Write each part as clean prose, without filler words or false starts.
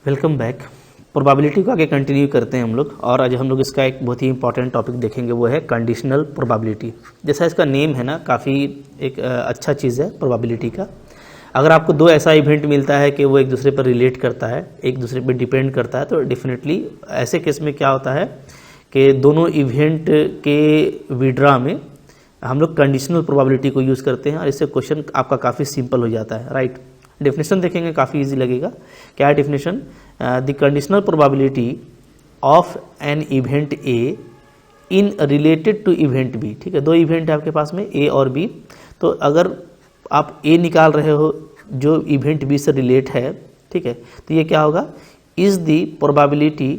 Welcome back. Probability को आगे continue करते हैं हम लोग, और आज हम लोग इसका एक बहुत ही इंपॉर्टेंट टॉपिक देखेंगे, वो है कंडीशनल प्रोबेबिलिटी। जैसा इसका नेम है ना, काफ़ी एक अच्छा चीज़ है प्रोबेबिलिटी का। अगर आपको दो ऐसा इवेंट मिलता है कि वो एक दूसरे पर रिलेट करता है, एक दूसरे पर डिपेंड करता है, तो डेफिनेटली ऐसे केस में क्या होता है कि दोनों इवेंट के विड्रा में हम लोग कंडीशनल प्रोबेबिलिटी को यूज़ करते हैं, और इससे क्वेश्चन आपका काफ़ी सिंपल हो जाता है, राइट। डेफिनेशन देखेंगे, काफ़ी इजी लगेगा। क्या है definition? The conditional probability of an event A in related to event B. ठीक है, दो इवेंट है आपके पास में, ए और बी। तो अगर आप ए निकाल रहे हो जो इवेंट बी से रिलेट है, ठीक है, तो ये क्या होगा? इज द प्रोबेबिलिटी,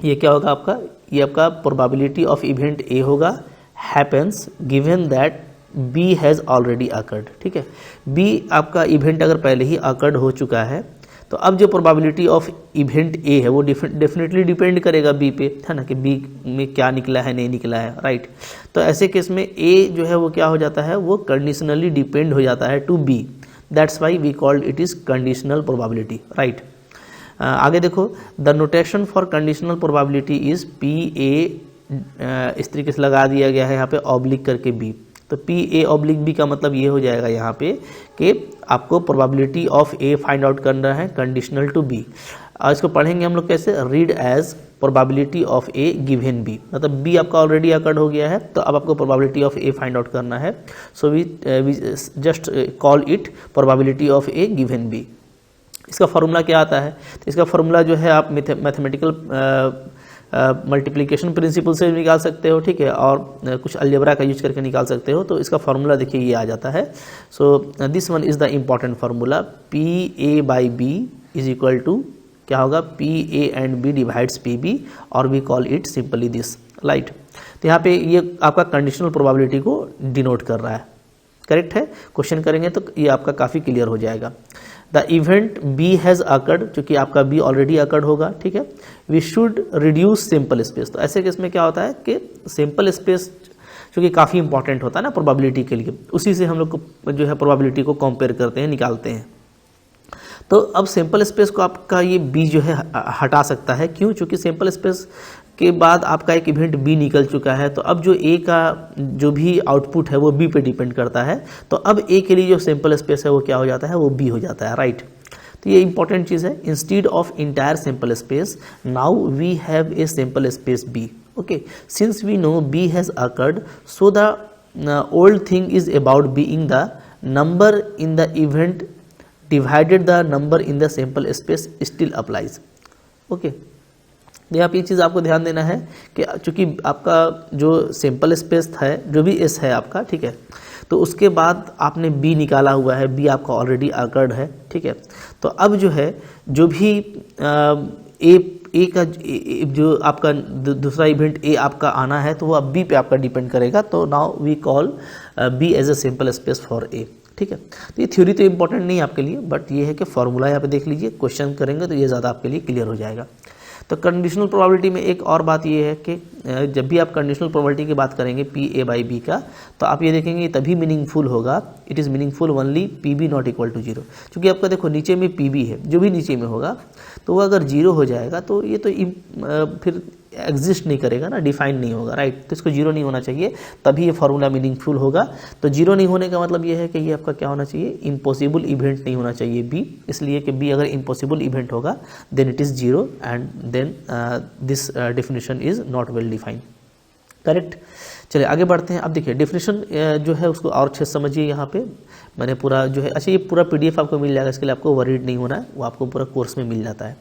ये क्या होगा आपका? ये आपका प्रोबेबिलिटी ऑफ इवेंट ए होगा, happens given that B has already occurred. ठीक है, बी आपका इवेंट अगर पहले ही अकर्ड हो चुका है, तो अब जो प्रोबेबिलिटी ऑफ इवेंट ए है वो डेफिनेटली डिपेंड करेगा बी पे, है ना, कि बी में क्या निकला है, नहीं निकला है, राइट। तो ऐसे केस में ए जो है वो क्या हो जाता है? वो कंडीशनली डिपेंड हो जाता है to B. That's why we called it is conditional probability, right. आगे देखो, the notation for conditional probability is P A, इस तरीके से लगा दिया गया है यहाँ पे ऑब्लिक करके बी। तो पी ए ऑब्लिक बी का मतलब ये हो जाएगा यहाँ पे कि आपको probability of A find out करना है कंडीशनल टू बी। और इसको पढ़ेंगे हम लोग कैसे? Read as probability of A given B. मतलब बी आपका ऑलरेडी अकर्ड हो गया है, तो अब आपको probability of A find out करना है। So we just call it probability of A given B. इसका फॉर्मूला क्या आता है? तो इसका फॉर्मूला जो है आप मैथमेटिकल मल्टीप्लिकेशन प्रिंसिपल से निकाल सकते हो, ठीक है, और कुछ अलजेब्रा का यूज करके निकाल सकते हो। तो इसका फार्मूला देखिए ये आ जाता है। So this one is the important formula, P A by B is equal to क्या होगा? P A and B divides P B, और we call it simply this, right. तो यहाँ पे ये आपका कंडीशनल प्रोबेबिलिटी को डिनोट कर रहा है, करेक्ट है। क्वेश्चन करेंगे तो ये आपका काफ़ी क्लियर हो जाएगा। The event B has occurred, चूंकि आपका बी ऑलरेडी अकर्ड होगा, ठीक है। We should reduce simple space. तो ऐसे केस में क्या होता है कि सिंपल स्पेस चूँकि काफ़ी इंपॉर्टेंट होता है ना प्रोबेबिलिटी के लिए, उसी से हम लोग को जो है प्रोबेबिलिटी को कंपेयर करते हैं, निकालते हैं। तो अब सिंपल स्पेस को आपका ये बी जो है हटा सकता है। क्यों? चूँकि सिंपल स्पेस के बाद आपका एक इवेंट बी निकल चुका है, तो अब जो ए का जो भी आउटपुट है वो बी पे डिपेंड करता है। तो अब ए के लिए जो सिंपल स्पेस है वो क्या हो जाता है? वो बी हो जाता है, राइट। तो ये इंपॉर्टेंट चीज़ है। Instead of entire simple space, now we have a simple space B. Okay, since we know B has occurred, so the old thing is about being the number in the event divided the number in the simple space still applies. Okay, यहाँ पे ये चीज़ आपको ध्यान देना है कि चूंकि आपका जो सिंपल स्पेस है, जो भी एस है आपका, ठीक है, तो उसके बाद आपने बी निकाला हुआ है, बी आपका ऑलरेडी अकर्ड है, ठीक है। तो अब जो है जो भी ए का जो आपका दूसरा इवेंट ए आपका आना है, तो वो अब बी पे आपका डिपेंड करेगा। तो now we call B as a simple space for A, ठीक है। तो ये थ्योरी तो इंपॉर्टेंट नहीं है आपके लिए, बट ये है कि फॉर्मूला यहाँ पे देख लीजिए, क्वेश्चन करेंगे तो ये ज़्यादा आपके लिए क्लियर हो जाएगा। तो कंडीशनल प्रोबेबिलिटी में एक और बात ये है कि जब भी आप कंडीशनल प्रोबेबिलिटी की बात करेंगे पी ए बाई बी का, तो आप ये देखेंगे तभी मीनिंगफुल होगा, it is meaningful only P B not equal to zero. क्योंकि आपका देखो नीचे में पी बी है, जो भी नीचे में होगा तो वो अगर जीरो हो जाएगा तो ये तो फिर एग्जिस्ट नहीं करेगा ना, डिफाइन नहीं होगा, राइट। तो इसको जीरो नहीं होना चाहिए, तभी ये फार्मूला मीनिंगफुल होगा। तो जीरो नहीं होने का मतलब ये है कि ये आपका क्या होना चाहिए? इम्पॉसिबल इवेंट नहीं होना चाहिए बी, इसलिए कि बी अगर इम्पॉसिबल इवेंट होगा then it is zero, and then this definition is not well defined, correct. चलिए आगे बढ़ते हैं। अब देखिए डेफिनेशन जो है उसको और अच्छे से समझिए। यहाँ पे मैंने पूरा जो है, अच्छा ये पूरा पीडीएफ आपको मिल जाएगा, इसके लिए आपको वरीड नहीं होना है, वो आपको पूरा कोर्स में मिल जाता है।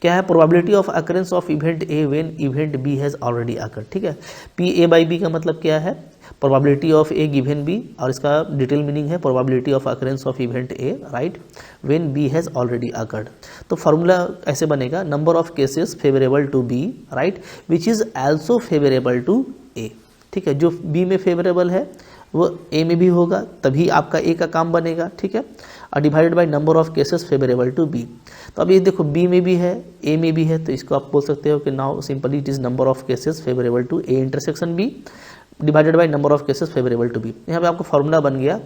क्या है? Probability of occurrence of event A when event B has already occurred, ठीक है। पी ए बाई बी का मतलब क्या है? Probability of A given B, और इसका डिटेल मीनिंग है probability of occurrence of event A, right, when B has already occurred. तो फार्मूला ऐसे बनेगा, number of cases favourable to B, right, which is also favourable to A, ठीक है। जो B में फेवरेबल है वो ए में भी होगा, तभी आपका ए का काम बनेगा, ठीक है। और divided by number of cases favourable to B. तो अब ये देखो बी में भी है, ए में भी है, तो इसको आप बोल सकते हो कि now simply it is number of cases favourable to A intersection B divided by number of cases favourable to B. यहाँ पे आपको फार्मूला बन गया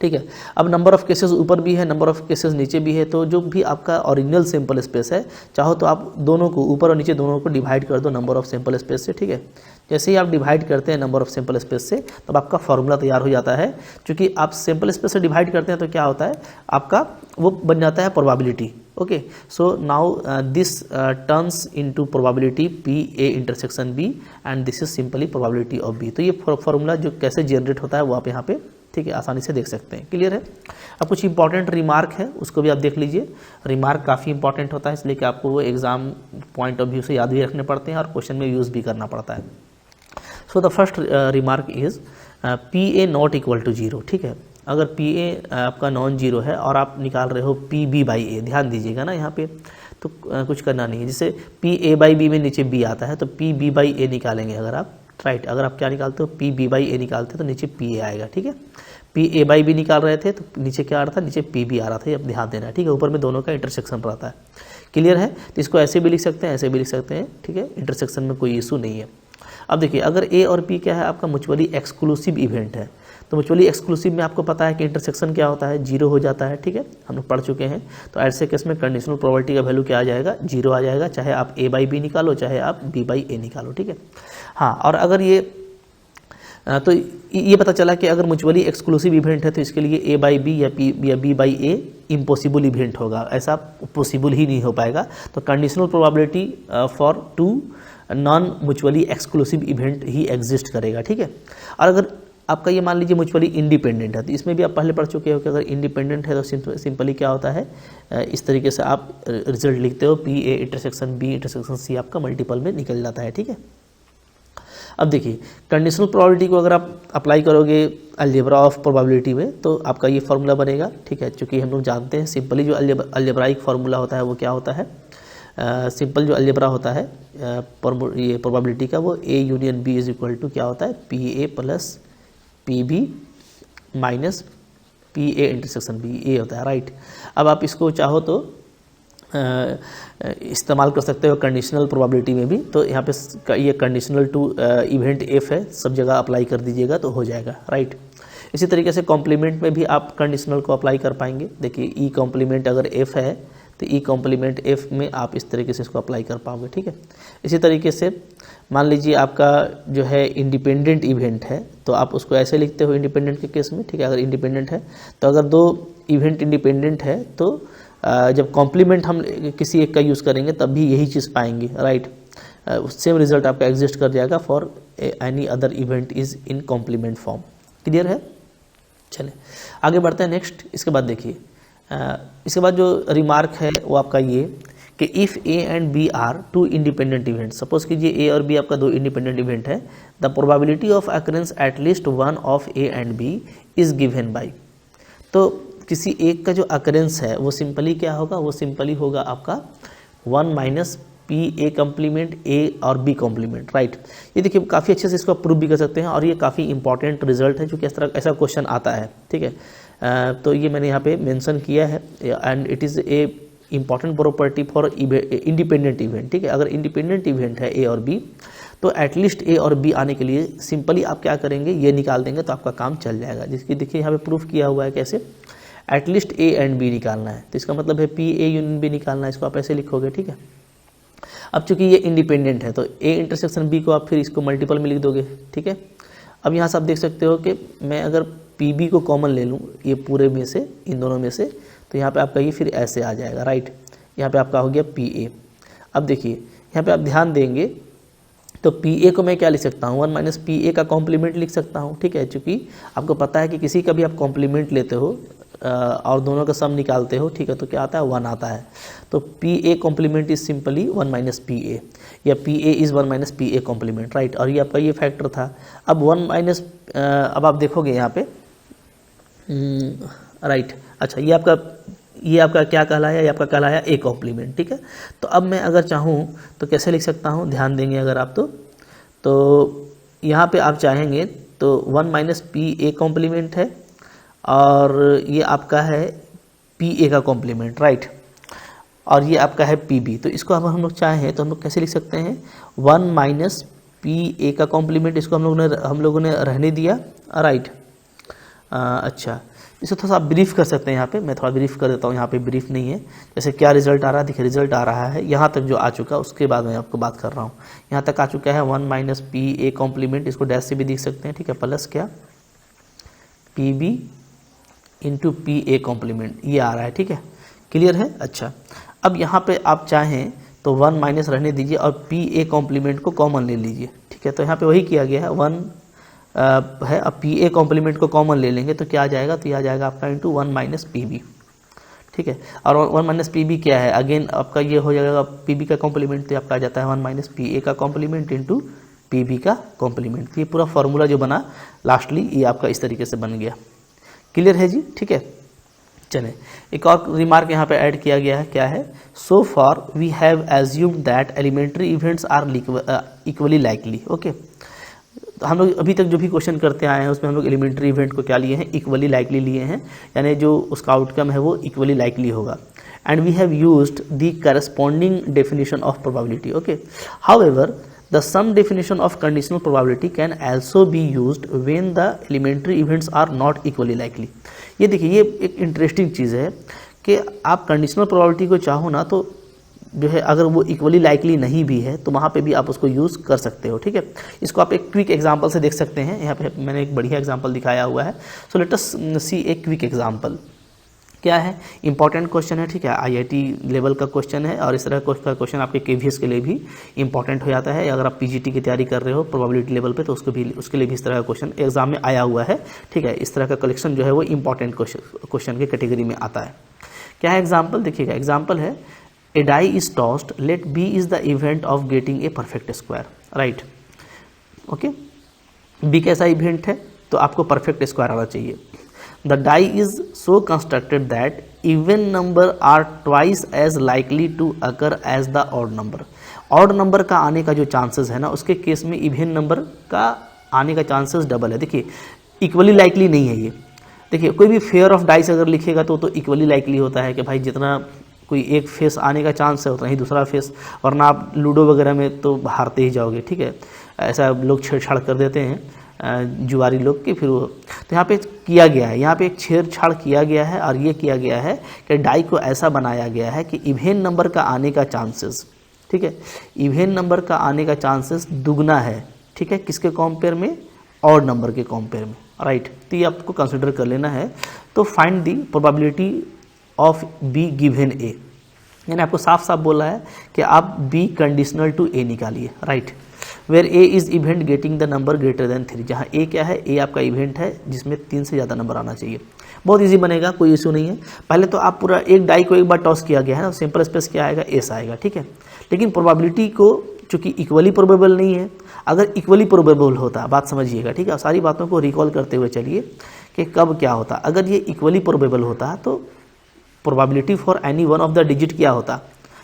ठीक है। अब नंबर ऑफ़ केसेस ऊपर भी है, नंबर ऑफ़ केसेस नीचे भी है, तो जो भी आपका ओरिजिनल सैंपल स्पेस है, चाहो तो आप दोनों को, ऊपर और नीचे दोनों को डिवाइड कर दो नंबर ऑफ़ सैंपल स्पेस से, ठीक है। जैसे ही आप डिवाइड करते हैं नंबर ऑफ़ सैंपल स्पेस से, तब आपका फॉर्मूला तैयार हो जाता है। क्योंकि आप सैंपल स्पेस से डिवाइड करते हैं तो क्या होता है, आपका वो बन जाता है probability. Okay, so now this turns into probability P A intersection B and this is simply probability of B. तो ये फॉर्मूला जो कैसे जनरेट होता है वो आप यहाँ पे, ठीक है, आसानी से देख सकते हैं। क्लियर है। अब कुछ इंपॉर्टेंट रिमार्क है, उसको भी आप देख लीजिए। रिमार्क काफ़ी इंपॉर्टेंट होता है, इसलिए कि आपको वो एग्जाम पॉइंट ऑफ व्यू से याद भी रखने पड़ते हैं और क्वेश्चन में यूज़ भी करना पड़ता है। So the first remark is P A not equal to zero. ठीक है, अगर पी ए आपका नॉन जीरो है और आप निकाल रहे हो पी बी बाई ए, ध्यान दीजिएगा ना यहाँ पे, तो कुछ करना नहीं है। जैसे पी ए बाई बी में नीचे बी आता है, तो पी बी बाई ए निकालेंगे अगर आप, राइट। अगर आप क्या निकालते हो, पी बी बाई ए निकालते हो तो नीचे पी ए आएगा। ठीक है, पी ए बाई बी निकाल रहे थे तो नीचे क्या आ रहा था, नीचे पी बी आ रहा था। ये अब ध्यान देना है, ठीक है। ऊपर में दोनों का इंटरसेक्शन रहता है। क्लियर है। तो इसको ऐसे भी लिख सकते हैं, ऐसे भी लिख सकते हैं, ठीक है। इंटरसेक्शन में कोई इशू नहीं है। अब देखिए, अगर ए और पी क्या है, आपका म्यूचुअली एक्सक्लूसिव इवेंट है, तो म्यूचुअली एक्सक्लूसिव में आपको पता है कि इंटरसेक्शन क्या होता है, जीरो हो जाता है। ठीक है, हम लोग पढ़ चुके हैं। तो ऐसे केस में कंडीशनल प्रोबेबिलिटी का वैल्यू क्या आ जाएगा, जीरो आ जाएगा, चाहे आप ए बाई बी निकालो, चाहे आप बी बाई ए निकालो। ठीक है, हाँ। और अगर ये तो ये पता चला कि अगर म्यूचुअली एक्सक्लूसिव इवेंट है तो इसके लिए ए बाई बी या B by A impossible event होगा, ऐसा पॉसिबल ही नहीं हो पाएगा। तो conditional probability for two non mutually exclusive event ही एग्जिस्ट करेगा। ठीक है, और अगर आपका ये मान लीजिए म्यूचुअली इंडिपेंडेंट है, तो इसमें भी आप पहले पढ़ चुके हो कि अगर इंडिपेंडेंट है तो सिंपली क्या होता है, इस तरीके से आप रिजल्ट लिखते हो, P A intersection B intersection C आपका मल्टीपल में निकल जाता है। ठीक है, अब देखिए, कंडीशनल प्रोबेबिलिटी को अगर आप अप्लाई करोगे अलजेब्रा ऑफ प्रोबेबिलिटी में, तो आपका ये फार्मूला बनेगा। ठीक है, चूँकि हम लोग जानते हैं सिंपली जो अलजेब्राइक फार्मूला होता है वो क्या होता है, सिंपल जो अलजेब्रा होता है ये प्रोबेबिलिटी का, वो A union B is equal to क्या होता है, P A plus P B minus P A intersection B, A होता है, राइट। अब आप इसको चाहो तो इस्तेमाल कर सकते हो कंडीशनल प्रोबेबिलिटी में भी। तो यहाँ पे ये कंडीशनल टू इवेंट एफ है, सब जगह अप्लाई कर दीजिएगा तो हो जाएगा, राइट। इसी तरीके से कॉम्प्लीमेंट में भी आप कंडीशनल को अप्लाई कर पाएंगे। देखिए, ई कॉम्प्लीमेंट अगर एफ है तो ई कॉम्प्लीमेंट एफ में आप इस तरीके से इसको अप्लाई कर पाओगे। ठीक है, इसी तरीके से मान लीजिए आपका जो है इंडिपेंडेंट इवेंट है, तो आप उसको ऐसे लिखते हो इंडिपेंडेंट के केस में। ठीक है, अगर इंडिपेंडेंट है तो अगर दो इवेंट इंडिपेंडेंट है तो जब कॉम्प्लीमेंट हम किसी एक का यूज़ करेंगे तब भी यही चीज़ पाएंगे, राइट। सेम रिजल्ट आपका एग्जिस्ट कर जाएगा for any other event is in complement form. Clear है। चले आगे बढ़ते हैं नेक्स्ट। इसके बाद देखिए, इसके बाद जो रिमार्क है वो आपका ये कि if A and B are two independent event, suppose कीजिए ए और बी आपका दो इंडिपेंडेंट इवेंट है, the probability of occurrence at least one of A and B is given by. तो किसी एक का जो अकरेंस है वो सिंपली क्या होगा, वो सिंपली होगा आपका 1 minus P A complement A और बी कॉम्प्लीमेंट, राइट। ये देखिए, काफ़ी अच्छे से इसको प्रूव भी कर सकते हैं और ये काफ़ी इंपॉर्टेंट रिजल्ट है, क्योंकि इस तरह ऐसा क्वेश्चन आता है। ठीक है, तो ये मैंने यहाँ पे मेंशन किया है and it is a important property for independent event. ठीक है, अगर इंडिपेंडेंट इवेंट है ए और बी, तो एटलीस्ट ए और बी आने के लिए सिंपली आप क्या करेंगे, ये निकाल देंगे तो आपका काम चल जाएगा। जिसकी देखिए यहाँ पे प्रूफ किया हुआ है कैसे, एटलीस्ट ए एंड बी निकालना है, तो इसका मतलब है पी ए यूनियन बी निकालना है, इसको आप ऐसे लिखोगे। ठीक है, अब चूंकि ये इंडिपेंडेंट है तो ए इंटरसेक्शन बी को आप फिर इसको मल्टीपल में लिख दोगे। ठीक है, अब यहाँ से आप देख सकते हो कि मैं अगर पी बी को कॉमन ले लूँ ये पूरे में से, इन दोनों में से, तो यहाँ पे आपका ये फिर ऐसे आ जाएगा, राइट। यहाँ पे आपका हो गया पी ए। अब देखिए, यहाँ पे आप ध्यान देंगे तो पी ए को मैं क्या लिख सकता हूँ, 1 माइनस पी ए का कॉम्प्लीमेंट लिख सकता हूँ। ठीक है, चूँकि आपको पता है कि किसी का भी आप कॉम्प्लीमेंट लेते हो और दोनों का सम निकालते हो, ठीक है, तो क्या आता है, 1 आता है। तो P A complement is simply 1 minus P A, या P A is 1 minus P A complement, right. और ये आपका ये फैक्टर था। अब 1 माइनस, अब आप देखोगे यहाँ पे, राइट। अच्छा, ये आपका क्या कहलाया, ये आपका कहलाया ए कॉम्प्लीमेंट। ठीक है, तो अब मैं अगर चाहूँ तो कैसे लिख सकता हूँ, ध्यान देंगे अगर आप तो यहाँ पे आप चाहेंगे तो 1 माइनस पी ए कॉम्प्लीमेंट है और ये आपका है पी ए का कॉम्प्लीमेंट, राइट, और ये आपका है पी बी। तो इसको अब हम लोग चाहें तो हम लोग कैसे लिख सकते हैं, 1 माइनस पी ए का कॉम्प्लीमेंट, इसको हम लोगों ने रहने दिया, राइट। अच्छा, इसको थोड़ा सा ब्रीफ कर सकते हैं यहाँ पे, मैं थोड़ा ब्रीफ कर देता हूँ, यहाँ पे ब्रीफ नहीं है। जैसे क्या रिजल्ट आ रहा है, देखिए रिजल्ट आ रहा है यहाँ तक जो आ चुका, उसके बाद मैं आपको बात कर रहा हूँ। यहाँ तक आ चुका है 1 माइनस पी ए कॉम्प्लीमेंट, इसको डैश से भी देख सकते हैं, ठीक है, प्लस क्या P B into P A complement, ये आ रहा है, ठीक है, क्लियर है। अच्छा, अब यहाँ पे आप चाहें तो 1 माइनस रहने दीजिए और पी ए कॉम्प्लीमेंट को कॉमन ले लीजिए, ठीक है। तो यहाँ पे वही किया गया है, 1 है, अब पी ए कॉम्प्लीमेंट को कॉमन ले लेंगे तो क्या आ जाएगा, तो यह आ जाएगा आपका इंटू 1 माइनस पी बी, ठीक है। और 1 माइनस पी बी क्या है, अगेन आपका ये हो जाएगा पी बी का कॉम्प्लीमेंट, तो आपका आ जाता है 1 माइनस पी ए का कॉम्प्लीमेंट इंटू पी बी का कॉम्प्लीमेंट। तो ये पूरा फॉर्मूला जो बना लास्टली ये आपका इस तरीके से बन गया, क्लियर है जी, ठीक है। चलें, एक और रिमार्क यहाँ पे ऐड किया गया है, क्या है, so for we have assumed that elementary events are equally likely. Okay, तो हम लोग अभी तक जो भी क्वेश्चन करते आए हैं उसमें हम लोग एलिमेंट्री इवेंट को क्या लिए हैं, इक्वली लाइकली लिए हैं, यानी जो उसका आउटकम है वो इक्वली लाइकली होगा। And we have used the corresponding definition of probability. Okay, however the sum definition of conditional probability can also be used when the elementary events are not equally likely। ये देखिए, ये एक interesting चीज़ है कि आप conditional probability को चाहो ना तो जो है अगर वो इक्वली लाइकली नहीं भी है तो वहाँ पे भी आप उसको यूज़ कर सकते हो, ठीक है। इसको आप एक क्विक एग्जांपल से देख सकते हैं, यहाँ पे मैंने एक बढ़िया एग्जांपल दिखाया हुआ है। So let us see a quick example. क्या है, इंपॉर्टेंट क्वेश्चन है, ठीक है, आईआईटी लेवल का क्वेश्चन है और इस तरह का क्वेश्चन आपके केवीएस के लिए भी इंपॉर्टेंट हो जाता है। अगर आप पीजीटी की तैयारी कर रहे हो प्रोबेबिलिटी लेवल पे तो उसके लिए भी इस तरह का क्वेश्चन एग्जाम में आया हुआ है, ठीक है। इस तरह का कलेक्शन जो है वो इंपॉर्टेंट क्वेश्चन की कैटेगरी में आता है। क्या है एग्जाम्पल, देखिएगा, एग्जाम्पल है a die is tossed, let B is the event of getting a perfect square, right. Okay, B कैसा इवेंट है तो आपको परफेक्ट स्क्वायर आना चाहिए। The die is so constructed that even number are twice as likely to occur as the odd number। odd number का आने का जो चांसेस है ना, उसके केस में इवन नंबर का आने का चांसेस डबल है। देखिए, इक्वली लाइकली नहीं है ये। देखिए, कोई भी फेयर ऑफ डाइस अगर लिखेगा तो इक्वली लाइकली होता है कि भाई जितना कोई एक फेस आने का चांस है उतना ही दूसरा फेस, वरना आप लूडो वगैरह में तो हारते ही जाओगे, ठीक है। ऐसा लोग छेड़छाड़ कर देते हैं जुआरी लोग की, फिर वो तो यहाँ पे किया गया है, यहाँ पे एक छेड़छाड़ किया गया है और ये किया गया है कि डाई को ऐसा बनाया गया है कि इवेन नंबर का आने का चांसेस, ठीक है, इवेन नंबर का आने का चांसेस दुगना है, ठीक है, किसके कंपेयर में, ऑड नंबर के कंपेयर में, राइट। तो ये आपको कंसिडर कर लेना है। तो find the probability of B given A, यानी आपको साफ साफ बोला है कि आप बी कंडीशनल टू ए निकालिए, right. Where A is event getting the number greater than 3, जहाँ ए क्या है, ए आपका इवेंट है जिसमें 3 से ज़्यादा नंबर आना चाहिए। बहुत इजी बनेगा, कोई इशू नहीं है। पहले तो आप पूरा एक डाई को एक बार टॉस किया गया है ना, सिंपल स्पेस क्या आएगा, एस आएगा, ठीक है। लेकिन प्रोबेबिलिटी को चूंकि इक्वली प्रोबेबल नहीं है, अगर इक्वली प्रोबेबल होता, बात समझिएगा, ठीक है, सारी बातों को रिकॉल करते हुए चलिए कि कब क्या होता। अगर ये इक्वली प्रोबेबल होता तो probability for any one of the digit क्या होता,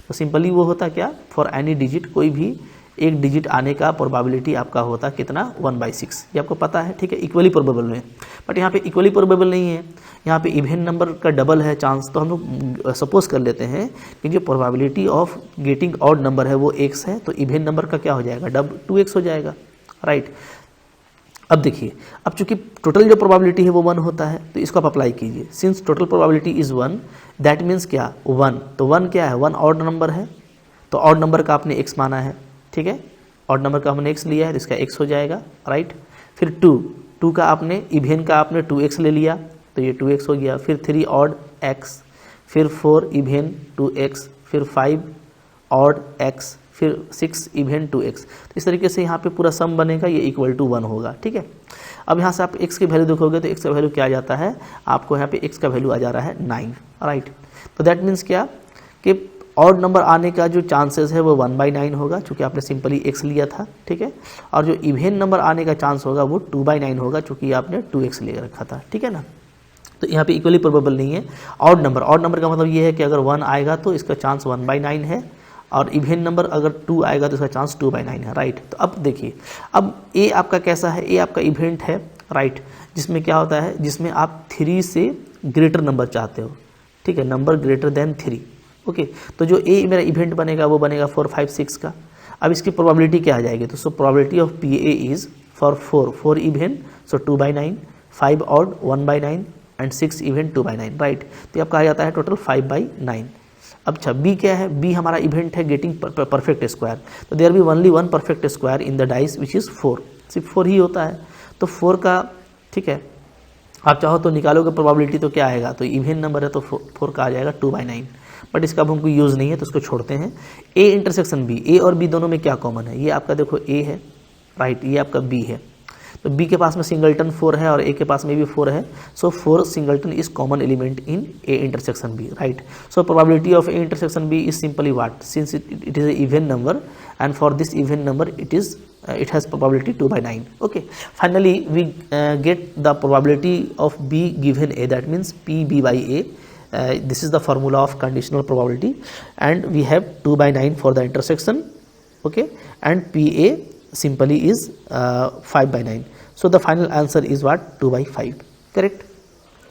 तो सिंपली वो होता क्या, फॉर एनी डिजिट, कोई भी एक डिजिट आने का प्रोबेबिलिटी आपका होता कितना, 1/6, ये आपको पता है, ठीक है, इक्वली प्रोबेबल में। बट यहाँ पे इक्वली प्रोबेबल नहीं है, यहाँ पे इवेन नंबर का डबल है चांस। तो हम लोग सपोज कर लेते हैं कि जो probability of getting odd number है वो x है, तो इवेन नंबर का क्या हो जाएगा, 2x हो जाएगा, राइट। अब देखिए, अब चूंकि टोटल जो प्रोबेबिलिटी है वो 1 होता है, तो इसको आप अप्लाई कीजिए। Since total probability is 1, that means क्या, 1, तो 1 क्या है, 1 ऑड नंबर है, तो ऑड नंबर का आपने x माना है, ठीक है, ऑड नंबर का हमने x लिया है तो इसका x हो जाएगा, राइट। फिर 2 का आपने इवेन का आपने 2x ले लिया तो ये 2x हो गया। फिर 3 ऑड x, फिर 4 इवेन 2x, फिर 5 ऑड x, फिर 6 इवेन 2x। तो इस तरीके से यहाँ पे पूरा सम बनेगा, ये इक्वल टू 1 होगा, ठीक है। अब यहाँ से आप x की वैल्यू देखोगे तो x का वैल्यू क्या आ जाता है, आपको यहाँ पे x का वैल्यू आ जा रहा है 9, राइट। तो दैट मीन्स क्या कि ऑड नंबर आने का जो चांसेस है वो 1/9 होगा, चूँकि आपने सिंपली x लिया था, ठीक है। और जो इवेन नंबर आने का चांस होगा वो 2/9 होगा, चूँकि आपने 2x ले रखा था, ठीक है ना। तो यहाँ पे इक्वली प्रोबेबल नहीं है। ऑड नंबर का मतलब ये है कि अगर 1 आएगा तो इसका चांस 1/9 है, और इवेन नंबर अगर 2 आएगा तो इसका चांस 2/9 है, राइट। तो अब देखिए, अब ए आपका कैसा है, ए आपका इवेंट है, राइट, जिसमें क्या होता है, जिसमें आप 3 से ग्रेटर नंबर चाहते हो, ठीक है, नंबर ग्रेटर देन 3, ओके। तो जो ए मेरा इवेंट बनेगा वो बनेगा 4, 5, 6 का। अब इसकी प्रोबेबिलिटी क्या आ जाएगी, तो सो probability of P A is for 4 even, so 2/9, 5 odd 1/9, and 6 event 2/9, right. तो ये आपका आ जाता है टोटल 5/9। अब अच्छा बी क्या है, बी हमारा इवेंट है गेटिंग परफेक्ट स्क्वायर, तो there be only one perfect square in the dice which is 4, सिर्फ 4 ही होता है। तो 4 का ठीक है, आप चाहो तो निकालोगे प्रोबेबिलिटी तो क्या आएगा, तो इवन नंबर है तो 4 का आ जाएगा 2/9, बट इसका अब हमको यूज़ नहीं है तो उसको छोड़ते हैं। ए इंटरसेक्शन बी, ए और बी दोनों में क्या कॉमन है, ये आपका देखो ए है, राइट, ये आपका बी है, तो बी के पास में सिंगलटन 4 है और ए के पास में भी 4 है, सो 4 singleton is common element in A intersection B, right. So probability of A intersection B is simply what, since it is a even number and for this even number it has probability 2/9. Okay, finally we get the probability of B given A, that means PB by A. This is the formula of conditional probability, and we have 2/9 for the intersection. Okay, and PA simply is 5/9. So the final answer is what, 2/5, correct।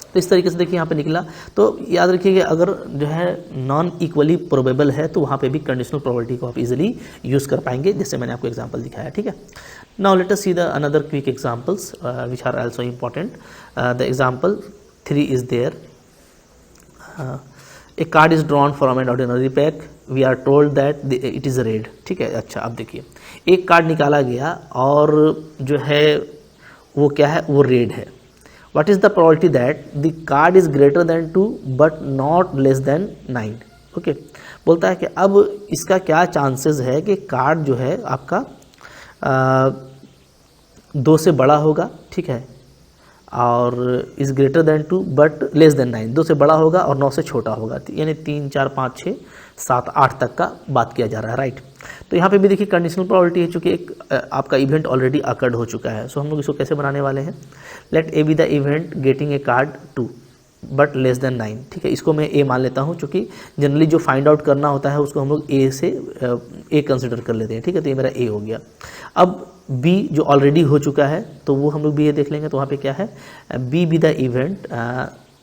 तो इस तरीके से देखिए यहाँ पे निकला। तो याद रखिए कि अगर जो है नॉन इक्वली प्रोबेबल है तो वहाँ पे भी कंडीशनल प्रोबेबिलिटी को आप इजीली यूज़ कर पाएंगे, जैसे मैंने आपको एग्जांपल दिखाया, ठीक है। Now let us see the another quick examples which are also important. The example 3 is there, a card is drawn from an ordinary pack, we are told that it is red, ठीक है। अच्छा अब देखिए एक card निकाला गया और जो है वो क्या है, वो रेड है। What is the probability that the card is greater than 2 but not less than 9? Okay, बोलता है कि अब इसका क्या चांसेस है कि कार्ड जो है आपका 2 से बड़ा होगा, ठीक है, और is greater than 2 but less than 9, 2 से बड़ा होगा और 9 से छोटा होगा, यानी 3 4 5 6 7 8 तक का बात किया जा रहा है, राइट। तो यहाँ पे भी देखिए कंडीशनल प्रोबेबिलिटी है, चूँकि एक आपका इवेंट ऑलरेडी अकर्ड हो चुका है। सो हम लोग इसको कैसे बनाने वाले हैं, let A B the event getting a card 2 but less than 9, ठीक है। इसको मैं ए मान लेता हूँ, चूँकि जनरली जो फाइंड आउट करना होता है उसको हम लोग ए से ए कंसिडर कर लेते हैं, ठीक है। तो ये मेरा ए हो गया। अब बी जो ऑलरेडी हो चुका है तो वो हम लोग भी ये देख लेंगे, तो वहाँ पे क्या है, B B the event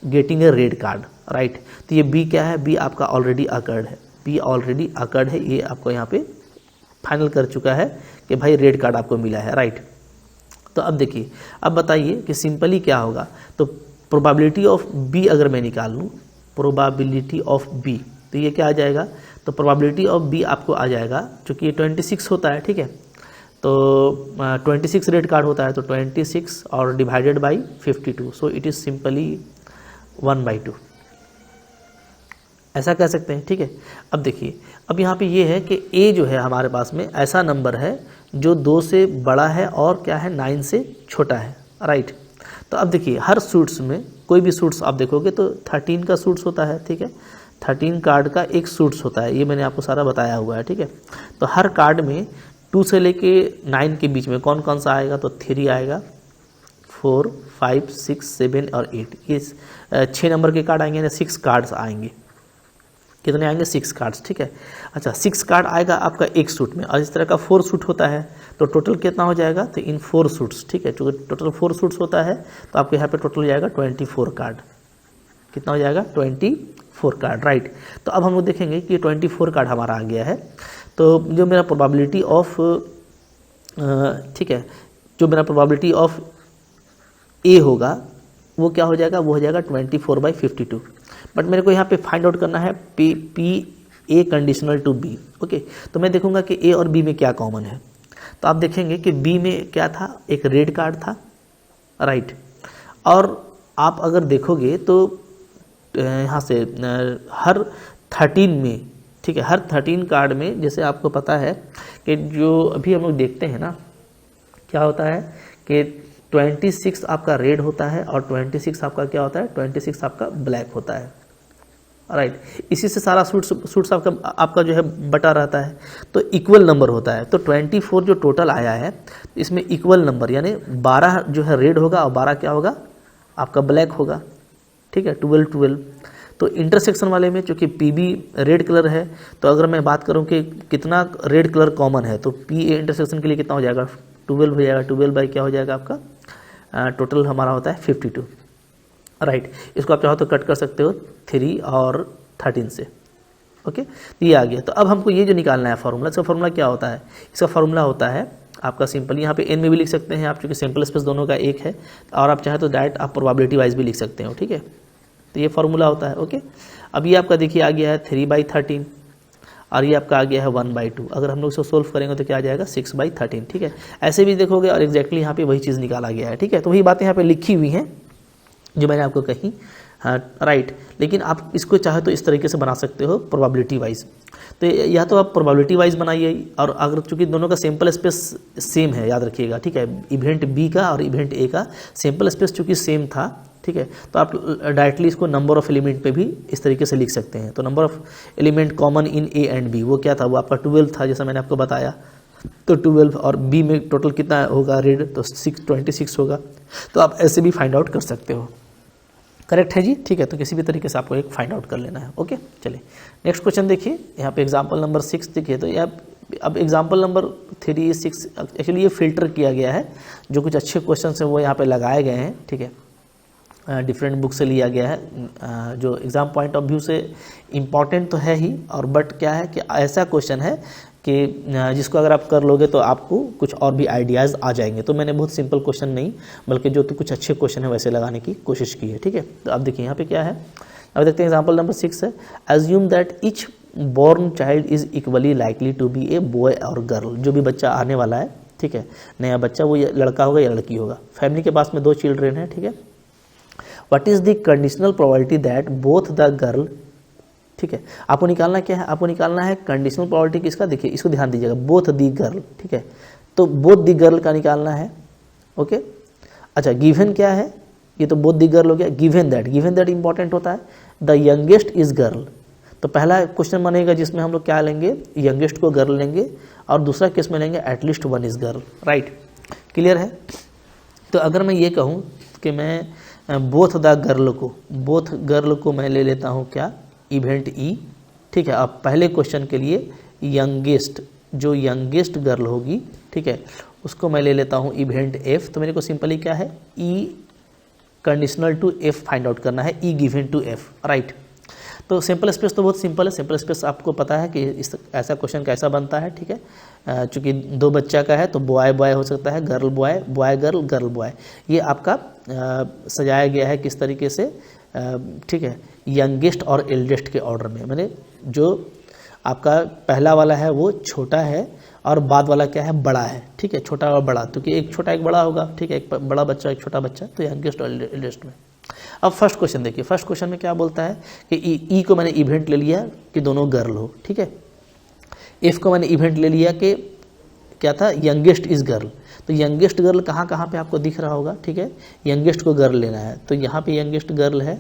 getting a red card, right. तो ये बी क्या है, बी आपका ऑलरेडी अकर्ड है, बी ऑलरेडी अकर्ड है, ये आपको यहाँ पे फाइनल कर चुका है कि भाई रेड कार्ड आपको मिला है, राइट। तो अब देखिए, अब बताइए कि सिंपली क्या होगा, तो प्रोबेबिलिटी ऑफ बी अगर मैं निकाल लूँ, प्रोबेबिलिटी ऑफ बी, तो ये क्या आ जाएगा, तो प्रोबेबिलिटी ऑफ बी आपको आ जाएगा, चूँकि ये 26 होता है, ठीक है। तो 26 रेड कार्ड होता है, तो 26 और divided by 52, so it is simply 1/2, ऐसा कह सकते हैं, ठीक है। अब देखिए, अब यहाँ पे ये है कि ए जो है हमारे पास में ऐसा नंबर है जो 2 से बड़ा है और क्या है 9 से छोटा है, राइट। तो अब देखिए हर सूट्स में, कोई भी सूट्स आप देखोगे तो 13 का सूट्स होता है, ठीक है। 13 कार्ड का एक सूट्स होता है, ये मैंने आपको सारा बताया हुआ है, ठीक है। तो हर कार्ड में 2 से लेके 9 के बीच में कौन कौन सा आएगा, तो 3 आएगा, 4 5 6 7 और 8, ये 6 नंबर के कार्ड आएंगे, 6 कार्ड्स आएंगे। कितने आएंगे, 6 कार्ड्स, ठीक है। अच्छा 6 कार्ड आएगा आपका एक सूट में, और इस तरह का 4 सूट होता है, तो टोटल कितना हो जाएगा, तो इन 4 सूट्स, ठीक है, चूँकि टोटल 4 सूट्स होता है तो आपके यहाँ पे टोटल हो जाएगा 24 कार्ड। कितना हो जाएगा, 24 कार्ड, राइट। तो अब हम लोग देखेंगे कि 24 कार्ड हमारा आ गया है, तो जो मेरा प्रोबेबिलिटी ऑफ, ठीक है, जो मेरा प्रोबेबिलिटी ऑफ ए होगा वो क्या हो जाएगा, वो हो जाएगा 24/52। बट मेरे को यहाँ पे फाइंड आउट करना है P A conditional to B, okay. तो मैं देखूंगा कि ए और बी में क्या कॉमन है, तो आप देखेंगे कि बी में क्या था, एक रेड कार्ड था, राइट। और आप अगर देखोगे तो यहाँ से हर 13 में, ठीक है, हर 13 कार्ड में, जैसे आपको पता है कि जो अभी हम लोग देखते हैं ना, क्या होता है कि 26 आपका रेड होता है और 26 आपका क्या होता है, 26 आपका ब्लैक होता है, राइट। इसी से सारा सूट्स आपका जो है बटा रहता है, तो इक्वल नंबर होता है। तो 24 जो टोटल आया है इसमें इक्वल नंबर, यानी 12 जो है रेड होगा और 12 क्या होगा, आपका ब्लैक होगा, ठीक है, 12। तो इंटरसेक्शन वाले में चूँकि पीबी रेड कलर है, तो अगर मैं बात करूँ कि कितना रेड कलर कॉमन है, तो पी ए इंटरसेक्शन के लिए कितना हो जाएगा, 12 हो जाएगा। 12 बाई क्या हो जाएगा आपका, टोटल हमारा होता है 52, राइट। इसको आप चाहो तो कट कर सकते हो 3 और 13 से, ओके, तो ये आ गया। तो अब हमको ये जो निकालना है फार्मूला, इसका फार्मूला क्या होता है? इसका फार्मूला होता है आपका सिंपल, यहाँ पे एन में भी लिख सकते हैं आप, चूँकि सिंपल स्पेस दोनों का एक है, और आप चाहे तो डायरेक्ट आप प्रोबेबिलिटी वाइज भी लिख सकते हो, ठीक है। तो ये फार्मूला होता है। ओके, अब ये आपका देखिए आ गया है 3/13 और ये आपका आ गया है 1/2। अगर हम लोग इसको सोल्व करेंगे तो क्या आ जाएगा 6/13, ठीक है। ऐसे भी देखोगे और एग्जैक्टली यहाँ पे वही चीज़ निकाला गया है, ठीक है। तो वही बातें यहाँ पे लिखी हुई हैं जो मैंने आपको कही, हाँ राइट। लेकिन आप इसको चाहे तो इस तरीके से बना सकते हो प्रोबेबिलिटी वाइज। तो या तो आप प्रोबेबिलिटी वाइज बनाइए, और अगर चूंकि दोनों का सैंपल स्पेस सेम है, याद रखिएगा, ठीक है। इवेंट बी का और इवेंट ए का सैंपल स्पेस चूंकि सेम था, ठीक है, तो आप डायरेक्टली इसको नंबर ऑफ एलिमेंट पे भी इस तरीके से लिख सकते हैं। तो number of element common in A and B वो क्या था, वो आपका 12 था, जैसा मैंने आपको बताया। तो 12 और बी में टोटल कितना होगा रेड, तो 26 होगा। तो आप ऐसे भी फाइंड आउट कर सकते हो। करेक्ट है जी, ठीक है। तो किसी भी तरीके से आपको एक फाइंड आउट कर लेना है। ओके, चलिए नेक्स्ट क्वेश्चन देखिए। यहाँ पे एग्जाम्पल नंबर 6 देखिए। तो अब एग्जाम्पल नंबर 3, 6 एक्चुअली ये फिल्टर किया गया है, जो कुछ अच्छे क्वेश्चन हैं वो यहाँ पे लगाए गए हैं, ठीक है। डिफरेंट बुक से लिया गया है, जो एग्ज़ाम पॉइंट ऑफ व्यू से इम्पॉर्टेंट तो है ही, और बट क्या है कि ऐसा क्वेश्चन है कि जिसको अगर आप कर लोगे तो आपको कुछ और भी आइडियाज़ आ जाएंगे। तो मैंने बहुत सिंपल क्वेश्चन नहीं, बल्कि जो तो कुछ अच्छे क्वेश्चन है वैसे लगाने की कोशिश की है, ठीक है। तो अब देखिए यहाँ पे क्या है, अब देखते हैं एग्जाम्पल नंबर 6 है। Assume that each born child is equally likely to be a boy और गर्ल। जो भी बच्चा आने वाला है, ठीक है, नया बच्चा, वो लड़का होगा या लड़की होगा। फैमिली के पास में 2 चिल्ड्रेन हैं, ठीक है। What is the conditional probability that both the girl, ठीक है। आपको निकालना क्या है, आपको निकालना है कंडीशनल प्रोबेबिलिटी किसका, देखिए इसको ध्यान दीजिएगा, बोथ दी गर्ल, ठीक है। तो बोथ दी गर्ल का निकालना है। ओके, अच्छा गिवन क्या है, ये तो बोथ दी गर्ल हो गया। गिवन दैट इंपॉर्टेंट होता है। द यंगेस्ट इज गर्ल, तो पहला क्वेश्चन बनेगा जिसमें हम लोग क्या लेंगे, यंगेस्ट को गर्ल लेंगे, और दूसरा केस में लेंगे at least 1 is girl, right. Clear है। तो अगर मैं ये कहूँ कि मैं बोथ गर्ल को मैं ले लेता हूँ क्या, इवेंट ई, ठीक है। अब पहले क्वेश्चन के लिए यंगेस्ट, जो यंगेस्ट गर्ल होगी, ठीक है, उसको मैं ले लेता हूँ इवेंट एफ। तो मेरे को सिंपली क्या है, E conditional to F find out करना है, E given to F, right. तो सिंपल स्पेस तो बहुत सिंपल है। सिंपल स्पेस आपको पता है कि ऐसा क्वेश्चन कैसा बनता है, ठीक है। चूँकि 2 बच्चा का है तो बॉय हो सकता है, गर्ल बॉय गर्ल बॉय। ये आपका सजाया गया है किस तरीके से, ठीक है, यंगेस्ट और एल्डेस्ट के ऑर्डर में। मैंने जो आपका पहला वाला है वो छोटा है, और बाद वाला क्या है, बड़ा है, ठीक है, छोटा और बड़ा, क्योंकि एक छोटा एक बड़ा होगा, ठीक है, एक बड़ा बच्चा एक छोटा बच्चा, तो यंगेस्ट और एल्डेस्ट में। अब फर्स्ट क्वेश्चन देखिए। फर्स्ट क्वेश्चन में क्या बोलता है कि ई को मैंने इवेंट ले लिया कि दोनों गर्ल हो, ठीक है। एफ को मैंने इवेंट ले लिया कि क्या था, यंगेस्ट इज गर्ल। तो यंगेस्ट गर्ल कहाँ कहाँ पे आपको दिख रहा होगा, ठीक है, यंगेस्ट को गर्ल लेना है। तो यहाँ पे यंगेस्ट गर्ल है,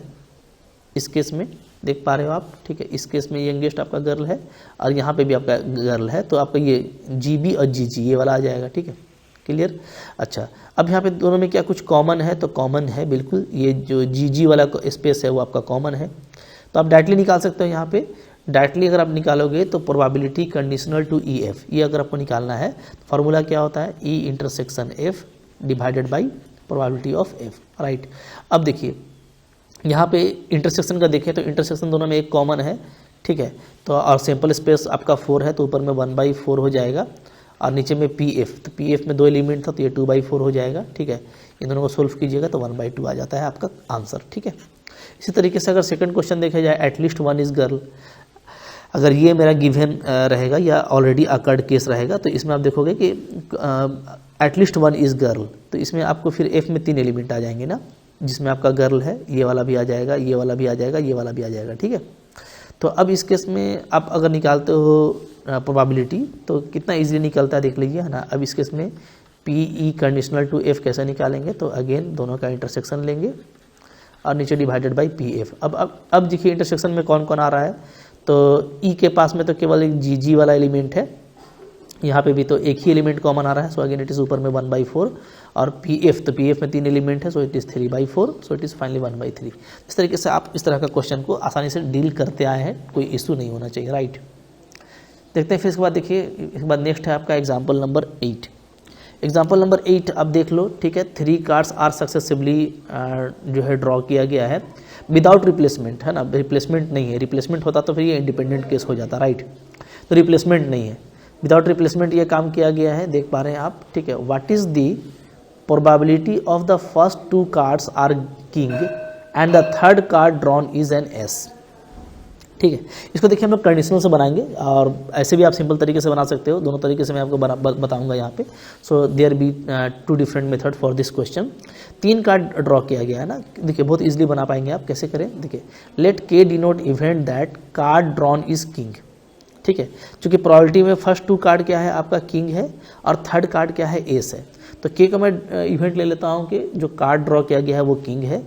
इस केस में देख पा रहे हो आप, ठीक है, इस केस में यंगेस्ट आपका गर्ल है, और यहाँ पे भी आपका गर्ल है। तो आपका ये GB और GG ये वाला आ जाएगा, ठीक है। क्लियर। अच्छा, अब यहाँ पे दोनों में क्या कुछ कॉमन है, तो कॉमन है बिल्कुल, ये जो GG वाला स्पेस है वो आपका कॉमन है। तो आप डायरेक्टली निकाल सकते हो। यहाँ पे डायरेक्टली अगर आप निकालोगे तो प्रोबेबिलिटी कंडीशनल टू EF, ये अगर आपको निकालना है तो फार्मूला क्या होता है, E intersection F divided by probability of F, right. अब देखिए यहाँ पे इंटरसेक्शन का देखें तो इंटरसेक्शन दोनों में एक कॉमन है, ठीक है। तो और सैंपल स्पेस आपका 4 है, तो ऊपर में 1/4 हो जाएगा, और नीचे में PF, तो PF में 2 एलिमेंट था तो ये 2/4 हो जाएगा, ठीक है। इन दोनों को सोल्व कीजिएगा तो 1/2 आ जाता है आपका आंसर, ठीक है। इसी तरीके से अगर सेकंड क्वेश्चन देखा जाए, एटलीस्ट 1 इज गर्ल, अगर ये मेरा गिवन रहेगा या ऑलरेडी अकर्ड केस रहेगा, तो इसमें आप देखोगे कि एटलीस्ट 1 इज गर्ल, तो इसमें आपको फिर F में 3 एलिमेंट आ जाएंगे ना, जिसमें आपका गर्ल है, ये वाला भी आ जाएगा, ये वाला भी आ जाएगा, ये वाला भी आ जाएगा, ठीक है। तो अब इस केस में आप अगर निकालते हो प्रोबेबिलिटी तो कितना इजीली निकलता है देख लीजिए, है ना। अब इस केस में PE कंडीशनल टू F कैसे निकालेंगे, तो अगेन दोनों का इंटरसेक्शन लेंगे और नीचे डिवाइडेड बाई PF। अब देखिए इंटरसेक्शन में कौन कौन आ रहा है, तो E के पास में तो केवल एक GG वाला एलिमेंट है, यहाँ पे भी तो एक ही एलिमेंट कॉमन आ रहा है, सो अगेन इट इज़ ऊपर में 1/4, और PF, तो PF में 3 एलिमेंट है, so it is 3/4, so it is finally 1/3। इस तरीके से आप इस तरह का क्वेश्चन को आसानी से डील करते आए हैं, कोई इशू नहीं होना चाहिए, राइट। देखते हैं फिर इसके बाद देखिए, इसके बाद नेक्स्ट है आपका एग्जाम्पल नंबर 8। एग्जाम्पल नंबर 8 अब देख लो, ठीक है। 3 कार्ड्स आर सक्सेसिवली जो है ड्रॉ किया गया है। विदाउट रिप्लेसमेंट, है ना, रिप्लेसमेंट नहीं है, रिप्लेसमेंट होता तो फिर ये इंडिपेंडेंट केस हो जाता, राइट। तो रिप्लेसमेंट नहीं है, विदाउट रिप्लेसमेंट ये काम किया गया है, देख पा रहे हैं आप, ठीक है। What is the probability of the first 2 cards are king and the third card drawn is an ace, ठीक है। इसको देखिए हम लोग कंडीशनल से बनाएंगे, और ऐसे भी आप सिंपल तरीके से बना सकते हो, दोनों तरीके से मैं आपको बताऊंगा यहाँ पे। So there be 2 different method for this question. 3 card draw किया गया है ना, देखिए बहुत इजीली बना पाएंगे आप, कैसे करें, देखिए लेट के denote event that card drawn is king, ठीक है। चूंकि प्रोबेबिलिटी में फर्स्ट 2 कार्ड क्या है आपका किंग है और थर्ड कार्ड क्या है एस है, तो के को मैं इवेंट ले लेता हूँ कि जो कार्ड ड्रॉ किया गया है वो किंग है,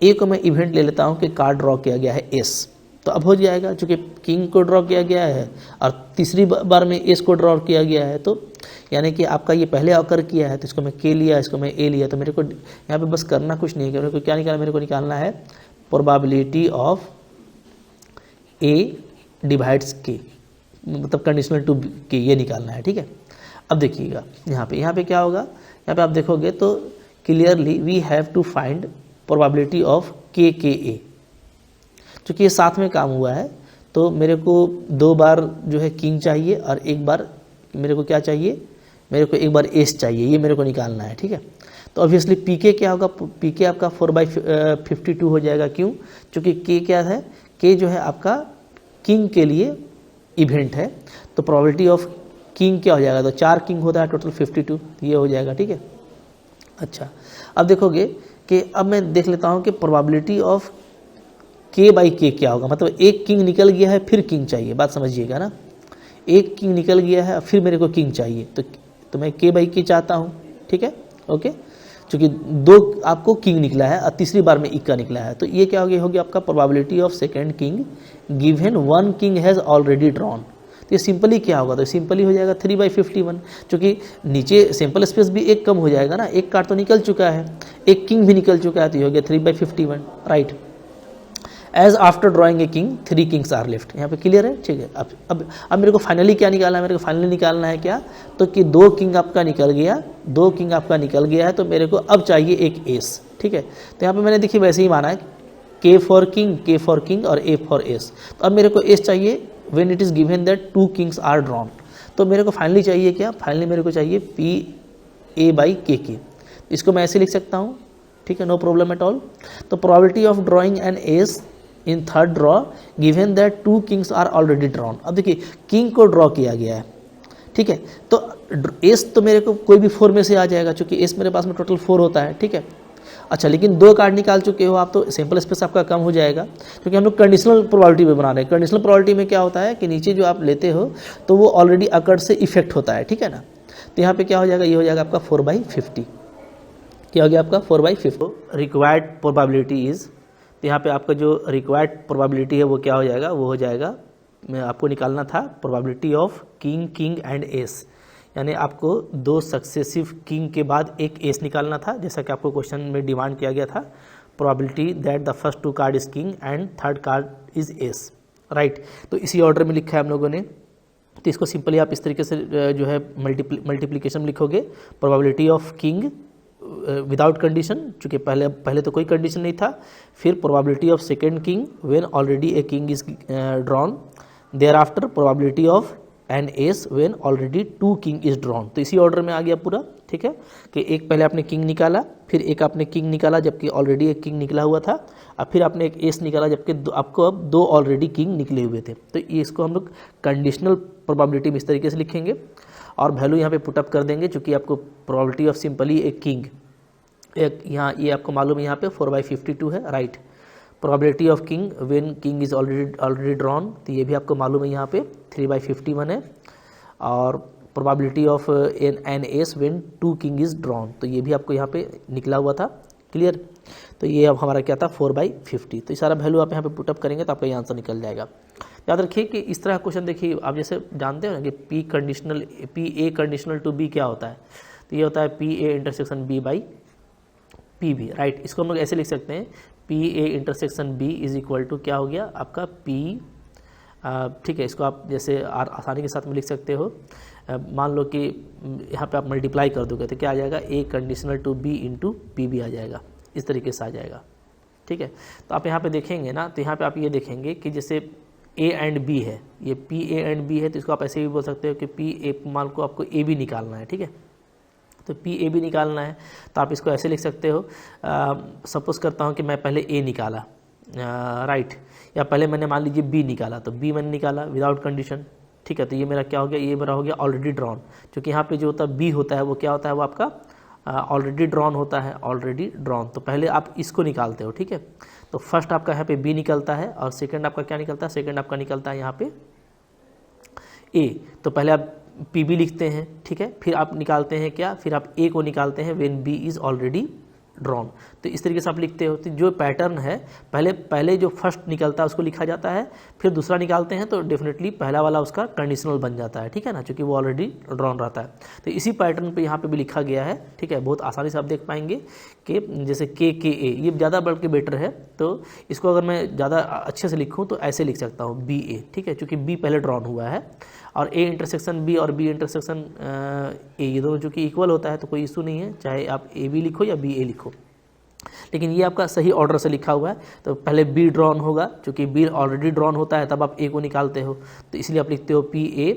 ए को मैं इवेंट ले लेता हूँ कि कार्ड ड्रॉ किया गया है एस। तो अब हो जाएगा, चूँकि किंग को ड्रॉ किया गया है और तीसरी बार में एस को ड्रॉ किया गया है, तो यानी कि आपका ये पहले ऑकर किया है, तो इसको मैं के लिया, इसको मैं ए लिया, तो मेरे को यहाँ पे बस करना कुछ नहीं है, मेरे को क्या निकालना, मेरे को निकालना है प्रोबेबिलिटी ऑफ ए डिवाइड्स के, मतलब कंडीशनल टू के, ये निकालना है, ठीक है। अब देखिएगा यहाँ पे क्या होगा, यहाँ पे आप देखोगे तो clearly we have to find probability of K A. चूँकि ये साथ में काम हुआ है तो मेरे को 2 बार जो है किंग चाहिए और 1 बार मेरे को क्या चाहिए, मेरे को 1 बार एस चाहिए, ये मेरे को निकालना है, ठीक है। तो ऑब्वियसली पीके क्या होगा, पीके आपका 4/52 हो जाएगा, क्यों, क्योंकि के क्या है, के जो है आपका किंग के लिए इवेंट है, तो प्रोबेबिलिटी ऑफ किंग क्या हो जाएगा, तो 4 किंग होता है टोटल 52, ये हो जाएगा, ठीक है। अच्छा, अब देखोगे कि अब मैं देख लेता हूँ कि प्रोबेबिलिटी ऑफ के बाई के क्या होगा, मतलब एक किंग निकल गया है फिर किंग चाहिए, बात समझिएगा ना, एक किंग निकल गया है फिर मेरे को किंग चाहिए, तो मैं के बाई के चाहता हूँ, ठीक है, ओके। चूँकि 2 आपको किंग निकला है और तीसरी बार में इक्का निकला है, तो ये क्या हो गया आपका probability of second king given 1 king has already drawn. तो ये सिंपली क्या होगा, तो सिंपली हो जाएगा 3/51, क्योंकि नीचे सिंपल स्पेस भी एक कम हो जाएगा ना, एक कार्ड तो निकल चुका है, एक किंग भी निकल चुका है, तो ये हो गया 3/51, right. As after drawing a king 3 kings are left, यहाँ पे क्लियर है, ठीक है। अब मेरे को फाइनली क्या निकालना है, मेरे को फाइनली निकालना है क्या, तो कि 2 किंग आपका निकल गया, 2 किंग आपका निकल गया है, तो मेरे को अब चाहिए एक एस, ठीक है। तो यहाँ पे मैंने देखिए वैसे ही माना है के फॉर किंग और ए फॉर एस, तो अब मेरे को एस चाहिए when it is given that 2 kings are drawn, तो मेरे को फाइनली चाहिए क्या, फाइनली मेरे को चाहिए पी ए बाई के, इसको मैं ऐसे लिख सकता हूँ, ठीक है, नो प्रॉब्लम एट ऑल। तो probability of drawing an ace in third draw given that 2 kings are already drawn. अब देखिए किंग को ड्रॉ किया गया है, ठीक है, तो एस तो मेरे को कोई भी 4 में से आ जाएगा, क्योंकि एस मेरे पास में टोटल 4 होता है, ठीक है। अच्छा, लेकिन 2 कार्ड निकाल चुके हो आप, तो सिंपल स्पेस आपका कम हो जाएगा, क्योंकि हम लोग कंडीशनल प्रोबेबिलिटी में बना रहे हैं। कंडीशनल प्रोबेबिलिटी में क्या होता है कि नीचे जो आप लेते हो तो वो ऑलरेडी अकर्ड से इफेक्ट होता है, ठीक है ना। तो यहाँ पे क्या हो जाएगा, ये हो जाएगा आपका 4/50, क्या हो गया आपका 4/50। रिक्वायर्ड प्रोबेबिलिटी इज, तो यहाँ पे आपका जो रिक्वायर्ड प्रोबेबिलिटी है वो क्या हो जाएगा, वो हो जाएगा, मैं आपको निकालना था probability of king and S, यानी आपको 2 सक्सेसिव किंग के बाद एक एस निकालना था, जैसा कि आपको क्वेश्चन में डिमांड किया गया था, probability that the first 2 card is king and third card is S, right. तो इसी ऑर्डर में लिखा है हम लोगों ने, तो इसको सिंपली आप इस तरीके से जो है मल्टीप्लिकेशन लिखोगे, probability of king without condition, चूँकि पहले तो कोई कंडीशन नहीं था, फिर probability of second king when already a king is drawn, thereafter probability of an ace when already 2 king is drawn. तो इसी ऑर्डर में आ गया पूरा, ठीक है, कि एक पहले आपने किंग निकाला, फिर एक आपने किंग निकाला जबकि ऑलरेडी एक किंग निकला हुआ था, और फिर आपने एक एस निकाला जबकि आपको अब 2 ऑलरेडी किंग निकले हुए थे। तो ये इसको हम लोग कंडीशनल प्रोबेबिलिटी में इस तरीके से लिखेंगे और वैल्यू यहाँ पे पुटअप कर देंगे, चूँकि आपको प्रोबेबिलिटी ऑफ सिंपली एक किंग, एक यहाँ ये आपको मालूम है यहाँ पे 4/52 है, right. Probability of king when king is already drawn, तो ये भी आपको मालूम है यहाँ पे 3/51 है, और probability of an ace when 2 king is drawn, तो ये भी आपको यहाँ पे निकला हुआ था, क्लियर। तो ये अब हमारा क्या था 4/50, तो ये सारा वैल्यू आप यहाँ पे पुटअप करेंगे तो आपका ये आंसर निकल जाएगा। याद रखिए कि इस तरह क्वेश्चन देखिए, आप जैसे जानते हो ना कि P A conditional to B क्या होता है, तो ये होता है P A intersection B by P B, right. इसको हम लोग ऐसे लिख सकते हैं, P A intersection B is equal to क्या हो गया आपका पी, ठीक है, इसको आप जैसे आसानी के साथ में लिख सकते हो, मान लो कि यहाँ पे आप मल्टीप्लाई कर दोगे तो क्या आ जाएगा, A conditional to B into P B आ जाएगा, इस तरीके से आ जाएगा। ठीक है। तो आप यहाँ पे देखेंगे ना, तो यहाँ पे आप ये देखेंगे कि जैसे ए एंड बी है, ये पी ए एंड बी है, तो इसको आप ऐसे भी बोल सकते हो कि पी ए मान को आपको ए बी निकालना है, ठीक है। तो पी ए बी निकालना है तो आप इसको ऐसे लिख सकते हो, सपोज करता हूँ कि मैं पहले ए निकाला, राइट, या पहले मैंने मान लीजिए बी निकाला, तो बी मैंने निकाला विदाउट कंडीशन, ठीक है। तो ये मेरा क्या हो गया, ये मेरा हो गया ऑलरेडी ड्रॉन, क्योंकि यहाँ पे जो होता है बी होता है वो क्या होता है, वो आपका ऑलरेडी ड्रॉन होता है, ऑलरेडी ड्रॉन। तो पहले आप इसको निकालते हो, ठीक है। तो फर्स्ट आपका यहाँ पे बी निकलता है और सेकंड आपका क्या निकलता है, सेकंड आपका निकलता है यहाँ पे ए। तो पहले आप पी बी लिखते हैं, ठीक है, फिर आप निकालते हैं क्या, फिर आप ए को निकालते हैं when B is already drawn. तो इस तरीके से आप लिखते हो। तो जो पैटर्न है, पहले जो फर्स्ट निकलता है उसको लिखा जाता है, फिर दूसरा निकालते हैं तो डेफिनेटली पहला वाला उसका कंडीशनल बन जाता है, ठीक है ना, क्योंकि वो ऑलरेडी ड्रॉन रहता है। तो इसी पैटर्न पे यहाँ पे भी लिखा गया है, ठीक है। बहुत आसानी से आप देख पाएंगे कि जैसे के ए, ये ज़्यादा बढ़ के बेटर है, तो इसको अगर मैं ज़्यादा अच्छे से लिखूँ तो ऐसे लिख सकता हूँ बी ए, ठीक है, क्योंकि बी पहले ड्रॉन हुआ है और ए इंटरसेक्शन बी और बी इंटरसेक्शन ए, ये दोनों जो कि इक्वल होता है तो कोई इशू नहीं है, चाहे आप ए बी लिखो या बी ए लिखो, लेकिन ये आपका सही ऑर्डर से लिखा हुआ है। तो पहले बी ड्रॉन होगा, क्योंकि बी ऑलरेडी ड्रॉन होता है, तब आप ए को निकालते हो, तो इसलिए आप लिखते हो पी ए,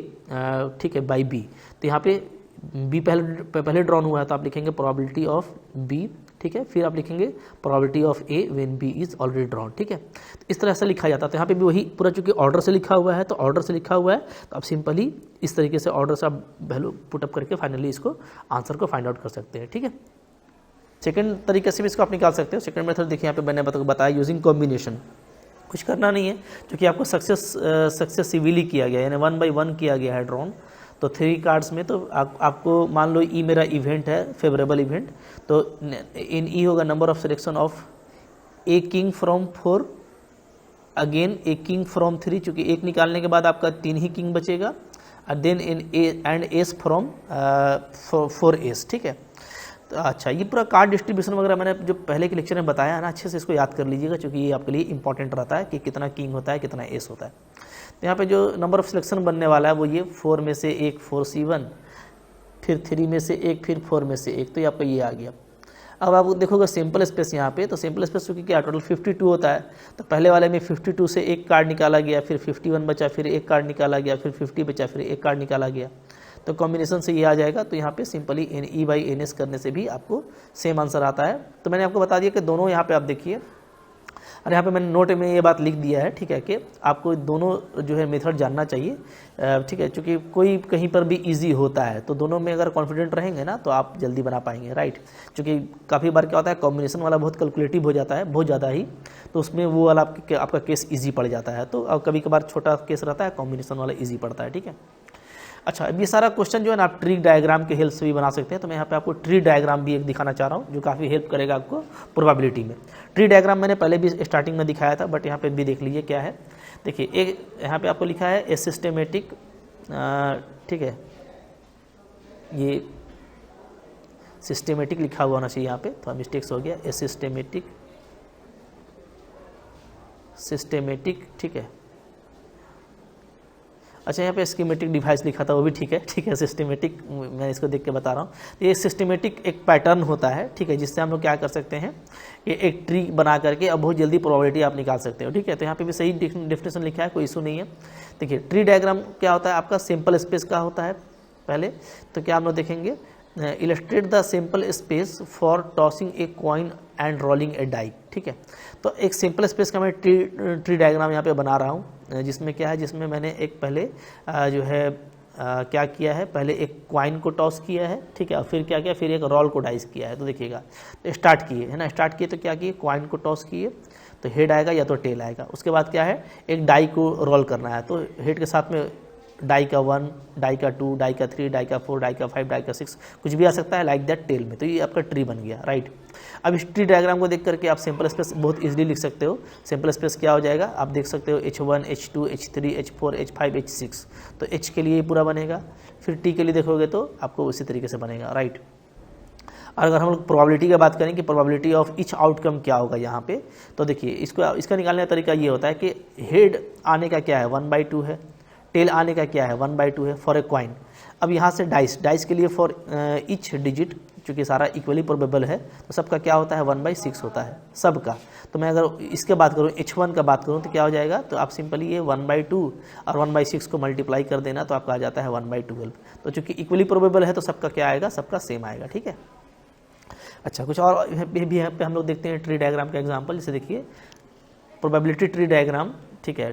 ठीक है, बाई बी। तो यहाँ पे बी पहले ड्रॉन हुआ है तो आप लिखेंगे प्रोबेबिलिटी ऑफ बी, ठीक है, फिर आप लिखेंगे probability of A when B is already drawn, ठीक है। तो इस तरह से लिखा जाता है। तो यहाँ पे भी वही पूरा, चूंकि ऑर्डर से लिखा हुआ है तो ऑर्डर से लिखा हुआ है, तो आप सिंपली इस तरीके से ऑर्डर से आप वैल्यू पुटअप करके फाइनली इसको आंसर को फाइंड आउट कर सकते हैं, ठीक है। सेकंड तरीके से भी इसको आप निकाल सकते हो। सेकंड मेथड देखिए यहाँ पे मैंने बताया यूजिंग कॉम्बिनेशन। कुछ करना नहीं है, क्योंकि आपको सक्सेसिवली किया गया, यानी 1 by 1 किया गया है ड्रॉन। तो 3 कार्ड्स में तो आपको मान लो ई मेरा इवेंट है, फेवरेबल इवेंट, तो इन ई होगा number of selection of a king from 4, again a king from 3, चूँकि एक निकालने के बाद आपका 3 ही किंग बचेगा, और then in A and ace from 4 aces, ठीक है। तो अच्छा, ये पूरा कार्ड डिस्ट्रीब्यूशन वगैरह मैंने जो पहले के लेक्चर में बताया है ना, अच्छे से इसको याद कर लीजिएगा, क्योंकि ये आपके लिए इंपॉर्टेंट रहता है कि कितना किंग होता है, कितना एस होता है। तो यहाँ पे जो नंबर ऑफ सिलेक्शन बनने वाला है वो ये 4 में से 1 4 C1, फिर 3 में से 1, फिर 4 में से 1, तो ये आपका ये आ गया। अब आप देखोगे सिंपल स्पेस यहाँ पे, तो सिंपल स्पेस क्योंकि क्या टोटल 52 होता है, तो पहले वाले में 52 से एक कार्ड निकाला गया, फिर 51 बचा, फिर एक कार्ड निकाला गया, फिर 50 बचा, फिर एक कार्ड निकाला गया, तो कॉम्बिनेशन से ये आ जाएगा। तो यहाँ पे simply E by N S करने से भी आपको सेम आंसर आता है। तो मैंने आपको बता दिया कि दोनों यहाँ पे आप देखिए, और यहाँ पे मैंने नोट में ये बात लिख दिया है, ठीक है, कि आपको दोनों जो है मेथड जानना चाहिए, ठीक है, क्योंकि कोई कहीं पर भी इजी होता है, तो दोनों में अगर कॉन्फिडेंट रहेंगे ना तो आप जल्दी बना पाएंगे, राइट। क्योंकि काफ़ी बार क्या होता है, कॉम्बिनेशन वाला बहुत कैलकुलेटिव हो जाता है, बहुत ज़्यादा ही, तो उसमें वो वाला आपका केस ईजी पड़ जाता है। तो कभी कभार छोटा केस रहता है, कॉम्बिनेशन वाला ईजी पड़ता है, ठीक है। अच्छा, अब ये सारा क्वेश्चन जो है ना आप ट्री डायग्राम के हेल्प से भी बना सकते हैं। तो मैं यहाँ पे आपको ट्री डायग्राम भी एक दिखाना चाह रहा हूँ, जो काफ़ी हेल्प करेगा आपको प्रोबेबिलिटी में। ट्री डायग्राम मैंने पहले भी स्टार्टिंग में दिखाया था, बट यहाँ पे भी देख लीजिए क्या है। देखिए, एक यहाँ पे आपको लिखा है ए सिस्टेमेटिक, ठीक है, ये सिस्टेमेटिक लिखा हुआ होना चाहिए, यहाँ पे थोड़ा मिस्टेक्स हो गया, ए सिस्टेमेटिक, ठीक है। अच्छा, यहाँ पे स्कीमेटिक डिवाइस लिखा था, वो भी ठीक है, ठीक है। सिस्टेमेटिक मैं इसको देख के बता रहा हूँ। ये सिस्टेमेटिक एक पैटर्न होता है, ठीक है, जिससे हम लोग क्या कर सकते हैं, ये एक ट्री बना करके अब बहुत जल्दी प्रोबेबिलिटी आप निकाल सकते हो, ठीक है। तो यहाँ पे भी सही डेफिनेशन लिखा है, कोई इशू नहीं है। देखिए, ट्री डायग्राम क्या होता है, आपका सिंपल स्पेस का होता है पहले। तो क्या हम लोग देखेंगे, illustrate the simple space for tossing a coin and rolling a die, ठीक है। तो एक सिंपल स्पेस का मैं ट्री डायग्राम यहाँ पे बना रहा हूँ, जिसमें क्या है, जिसमें मैंने एक पहले जो है क्या किया है, पहले एक क्वाइन को टॉस किया है, ठीक है, और फिर क्या किया, फिर एक रोल को डाइस किया है। तो देखिएगा, तो स्टार्ट किए है ना, स्टार्ट किए तो क्या किए, क्वाइन को टॉस किए, तो हेड आएगा या तो टेल आएगा। उसके बाद क्या है, एक डाई को रोल करना है, तो हेड के साथ में डाई का 1, डाई का 2, डाई का 3, डाई का 4, डाई का 5, डाई का 6, कुछ भी आ सकता है लाइक दैट टेल में। तो ये आपका ट्री बन गया, राइट। अब इस ट्री डायग्राम को देख करके आप सिंपल स्पेस बहुत इजीली लिख सकते हो। सिंपल स्पेस क्या हो जाएगा, आप देख सकते हो H1, H2, H3, H4, H5, H6, तो H के लिए पूरा बनेगा, फिर T के लिए देखोगे तो आपको उसी तरीके से बनेगा, राइट। और अगर हम लोग प्रोबेबिलिटी की बात करें कि प्रोबेबिलिटी ऑफ ईच आउटकम क्या होगा यहाँ पे, तो देखिए इसका निकालने का तरीका ये होता है कि हेड आने का क्या है 1/2 है, टेल आने का क्या है 1/2 है फॉर ए क्वाइन। अब यहाँ से डाइस के लिए फॉर ईच डिजिट चूँकि सारा इक्वली प्रोबेबल है तो सबका क्या होता है 1/6 होता है सबका। तो मैं अगर इसके बात करूँ H1 का बात करूँ तो क्या हो जाएगा, तो आप सिंपली ये 1/2 और 1/6 को मल्टीप्लाई कर देना तो आपका आ जाता है 1/12। तो चूँकि इक्वली प्रोबेबल है तो सबका क्या आएगा, सबका सेम आएगा, ठीक है। अच्छा, कुछ और भी यहाँ पे हम लोग देखते हैं ट्री डायग्राम का एग्जाम्पल। जैसे देखिए प्रोबेबिलिटी ट्री डायग्राम, ठीक है,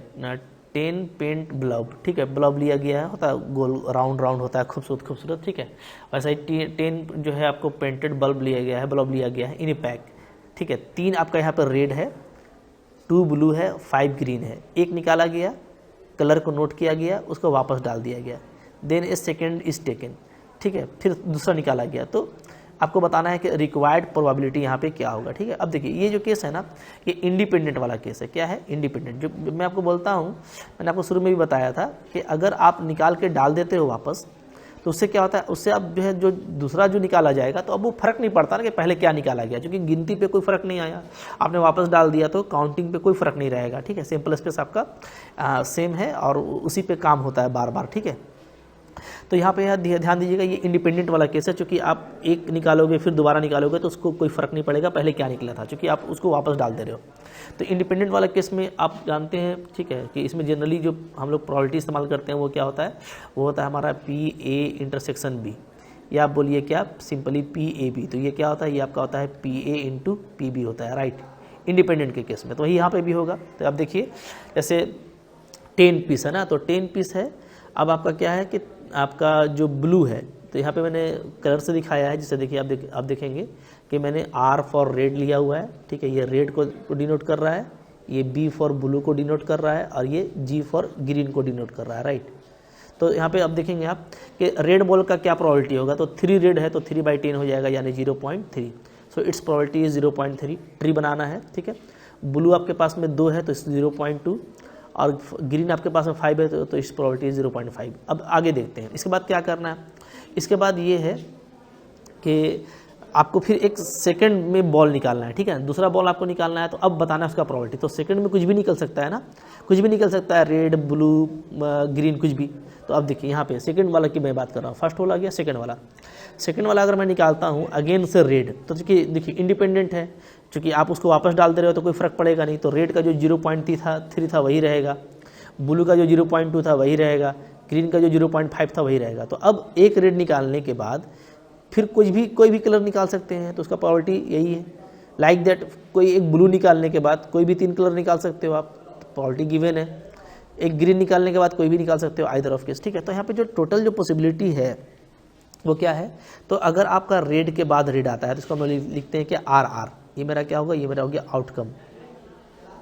10 पेंट ब्लब, ठीक है, ब्लब लिया गया है, होता है गोल राउंड राउंड होता है, खूबसूरत, ठीक है। वैसा ही 10 जो है आपको पेंटेड बल्ब लिया गया है, ब्लब लिया गया है इन ए पैक, ठीक है। 3 आपका यहाँ पर रेड है, 2 ब्लू है, 5 ग्रीन है। एक निकाला गया, कलर को नोट किया गया, उसको वापस डाल दिया गया, then a second is taken, ठीक है। फिर दूसरा निकाला गया, तो आपको बताना है कि रिक्वायर्ड प्रोबेबिलिटी यहाँ पे क्या होगा, ठीक है। अब देखिए ये जो केस है ना, ये इंडिपेंडेंट वाला केस है। क्या है, इंडिपेंडेंट। जो मैं आपको बोलता हूँ, मैंने आपको शुरू में भी बताया था कि अगर आप निकाल के डाल देते हो वापस, तो उससे क्या होता है, उससे अब जो है जो दूसरा जो निकाला जाएगा तो अब वो फर्क नहीं पड़ता ना कि पहले क्या निकाला गया, क्योंकि गिनती पे कोई फर्क नहीं आया, आपने वापस डाल दिया तो काउंटिंग पे कोई फर्क नहीं रहेगा, ठीक है। सिंपल स्पेस आपका सेम है और उसी पे काम होता है बार बार, ठीक है। तो यहाँ पे ध्यान दीजिएगा, ये इंडिपेंडेंट वाला केस है। चूँकि आप एक निकालोगे फिर दोबारा निकालोगे तो उसको कोई फ़र्क नहीं पड़ेगा पहले क्या निकला था, चूँकि आप उसको वापस डाल दे रहे हो। तो इंडिपेंडेंट वाला केस में आप जानते हैं, ठीक है, कि इसमें जनरली जो हम लोग प्रोबेबिलिटी इस्तेमाल करते हैं वो क्या होता है, वो होता है हमारा PA∩B, या आप बोलिए क्या, सिंपली PAB। तो ये क्या होता है, ये आपका होता है PA×PB होता है, राइट, इंडिपेंडेंट के केस में। तो वही यहाँ पर भी होगा। तो आप देखिए जैसे 10 पीस है ना, तो 10 पीस है। अब आपका क्या है कि आपका जो ब्लू है, तो यहाँ पे मैंने कलर से दिखाया है। जैसे देखिए आप देखेंगे कि मैंने R फॉर रेड लिया हुआ है, ठीक है, ये रेड को डिनोट कर रहा है, ये B फॉर ब्लू को डिनोट कर रहा है और ये G फॉर ग्रीन को डिनोट कर रहा है, राइट। तो यहाँ पे अब देखेंगे आप कि रेड बॉल का क्या प्रोबेबिलिटी होगा, तो 3 रेड है तो 3/10 हो जाएगा, यानी 0.3। So it's probability is 0.3। Tree बनाना है, ठीक है। ब्लू आपके पास में 2 है तो 0.2 और ग्रीन आपके पास में 5 है तो इस प्रोबेबिलिटी 0.5। अब आगे देखते हैं इसके बाद क्या करना है। इसके बाद ये है कि आपको फिर एक सेकंड में बॉल निकालना है, ठीक है, दूसरा बॉल आपको निकालना है। तो अब बताना है उसका प्रोबेबिलिटी। तो सेकंड में कुछ भी निकल सकता है ना, कुछ भी निकल सकता है, रेड ब्लू ग्रीन कुछ भी। तो अब देखिए यहाँ पे सेकंड वाला की मैं बात कर रहा हूँ, फर्स्ट वाला गया, सेकंड वाला अगर मैं निकालता हूँ अगेन से रेड, तो देखिए इंडिपेंडेंट है, चूँकि आप उसको वापस डाल दे रहे हो तो कोई फ़र्क पड़ेगा नहीं। तो रेड का जो 0.3 था वही रहेगा, ब्लू का जो 0.2 था वही रहेगा, ग्रीन का जो 0.5 था वही रहेगा। तो अब एक रेड निकालने के बाद फिर कोई भी कलर निकाल सकते हैं, तो उसका प्रोबेबिलिटी यही है। लाइक दैट कोई एक ब्लू निकालने के बाद कोई भी 3 कलर निकाल सकते हो आप, प्रोबेबिलिटी गिवन है। एक ग्रीन निकालने के बाद कोई भी निकाल सकते हो, आइदर ऑफ केस, ठीक है। तो यहाँ पे जो टोटल जो पॉसिबिलिटी है वो क्या है, तो अगर आपका रेड के बाद रेड आता है तो इसको हम लिखते हैं कि RR, ये मेरा क्या होगा, ये मेरा हो गया आउटकम,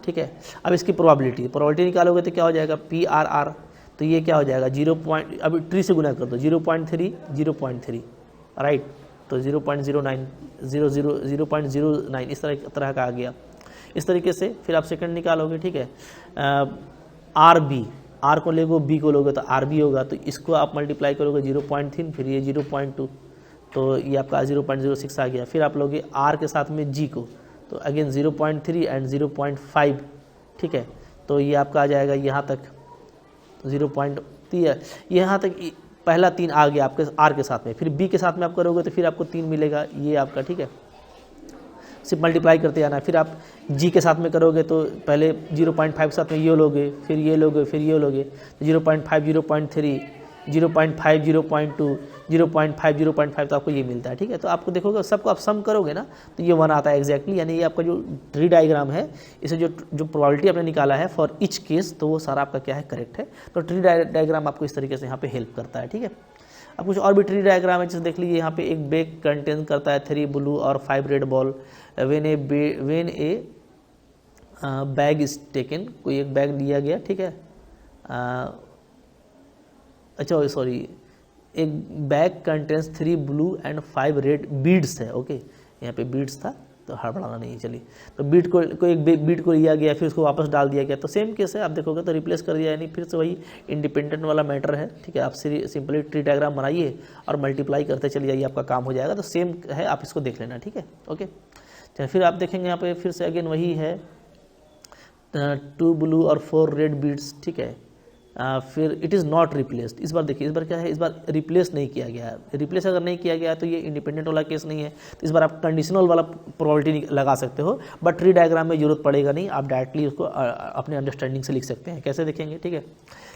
ठीक है। अब इसकी प्रोबेबिलिटी निकालोगे तो क्या हो जाएगा, PRR। तो ये क्या हो जाएगा 0. अभी ट्री से गुना कर दो, 0.3 राइट, तो 0.09 0.09 इस तरह का आ गया। इस तरीके से फिर आप सेकंड निकालोगे, ठीक है। RB, R को लोगे B को लोगे तो RB होगा, तो इसको आप मल्टीप्लाई करोगे 0.3, फिर ये 0.2, तो ये आपका 0.06 आ गया। फिर आप लोगे R के साथ में G को, तो अगेन 0.3 एंड 0.5, ठीक है। तो ये आपका आ जाएगा यहाँ तक 0.3, यहाँ तक पहला 3 आ गया आपके R के साथ में। फिर B के साथ में आप करोगे तो फिर आपको 3 मिलेगा, ये आपका, ठीक है। सिर्फ मल्टीप्लाई करते जाना। फिर आप G के साथ में करोगे तो पहले 0.5 के साथ में ये लोगे, फिर ये लोगे, फिर ये लोगे, तो 0.5 0.3 0.5 0.2 0.5 0.5 तो आपको ये मिलता है, ठीक है। तो आपको देखोगे सबको आप सम करोगे ना तो ये 1 आता है एग्जैक्टली, यानी ये आपका जो ट्री डायग्राम है, इसे जो प्रोबेबिलिटी आपने निकाला है फॉर ईच केस, तो वो सारा आपका क्या है, करेक्ट है। तो ट्री डायग्राम आपको इस तरीके से यहाँ पे हेल्प करता है, ठीक है। अब कुछ और भी ट्री डायग्राम है, जैसे देख लीजिए यहाँ पे एक बैग कंटेन करता है 3 ब्लू और 5 red ball. When a bag is taken, कोई एक बैग लिया गया, ठीक है। अच्छा सॉरी, एक bag contains 3 blue and 5 red beads है, ओके, यहाँ पे बीड्स था तो हड़बड़ाना नहीं है, चलिए। तो बीड को एक बीड को लिया गया, फिर उसको वापस डाल दिया गया, तो सेम केस है। आप देखोगे तो रिप्लेस कर दिया, यानी फिर से वही इंडिपेंडेंट वाला मैटर है, ठीक है। आप सिंपली ट्री डायग्राम बनाइए और मल्टीप्लाई करते चलिए जाइए, आपका काम हो जाएगा। तो सेम है, आप इसको देख लेना, ठीक है, ओके। चलिए फिर आप देखेंगे यहाँ पे फिर से अगेन वही है, 2 ब्लू और 4 रेड बीड्स, ठीक है। फिर इट इज़ नॉट रिप्लेस्ड, इस बार देखिए, इस बार क्या है, इस बार रिप्लेस नहीं किया गया है। रिप्लेस अगर नहीं किया गया है तो ये इंडिपेंडेंट वाला केस नहीं है, तो इस बार आप कंडीशनल वाला प्रोबेबिलिटी लगा सकते हो, बट ट्री डायग्राम में जरूरत पड़ेगा नहीं, आप डायरेक्टली उसको अपने अंडरस्टैंडिंग से लिख सकते हैं। कैसे देखेंगे, ठीक है,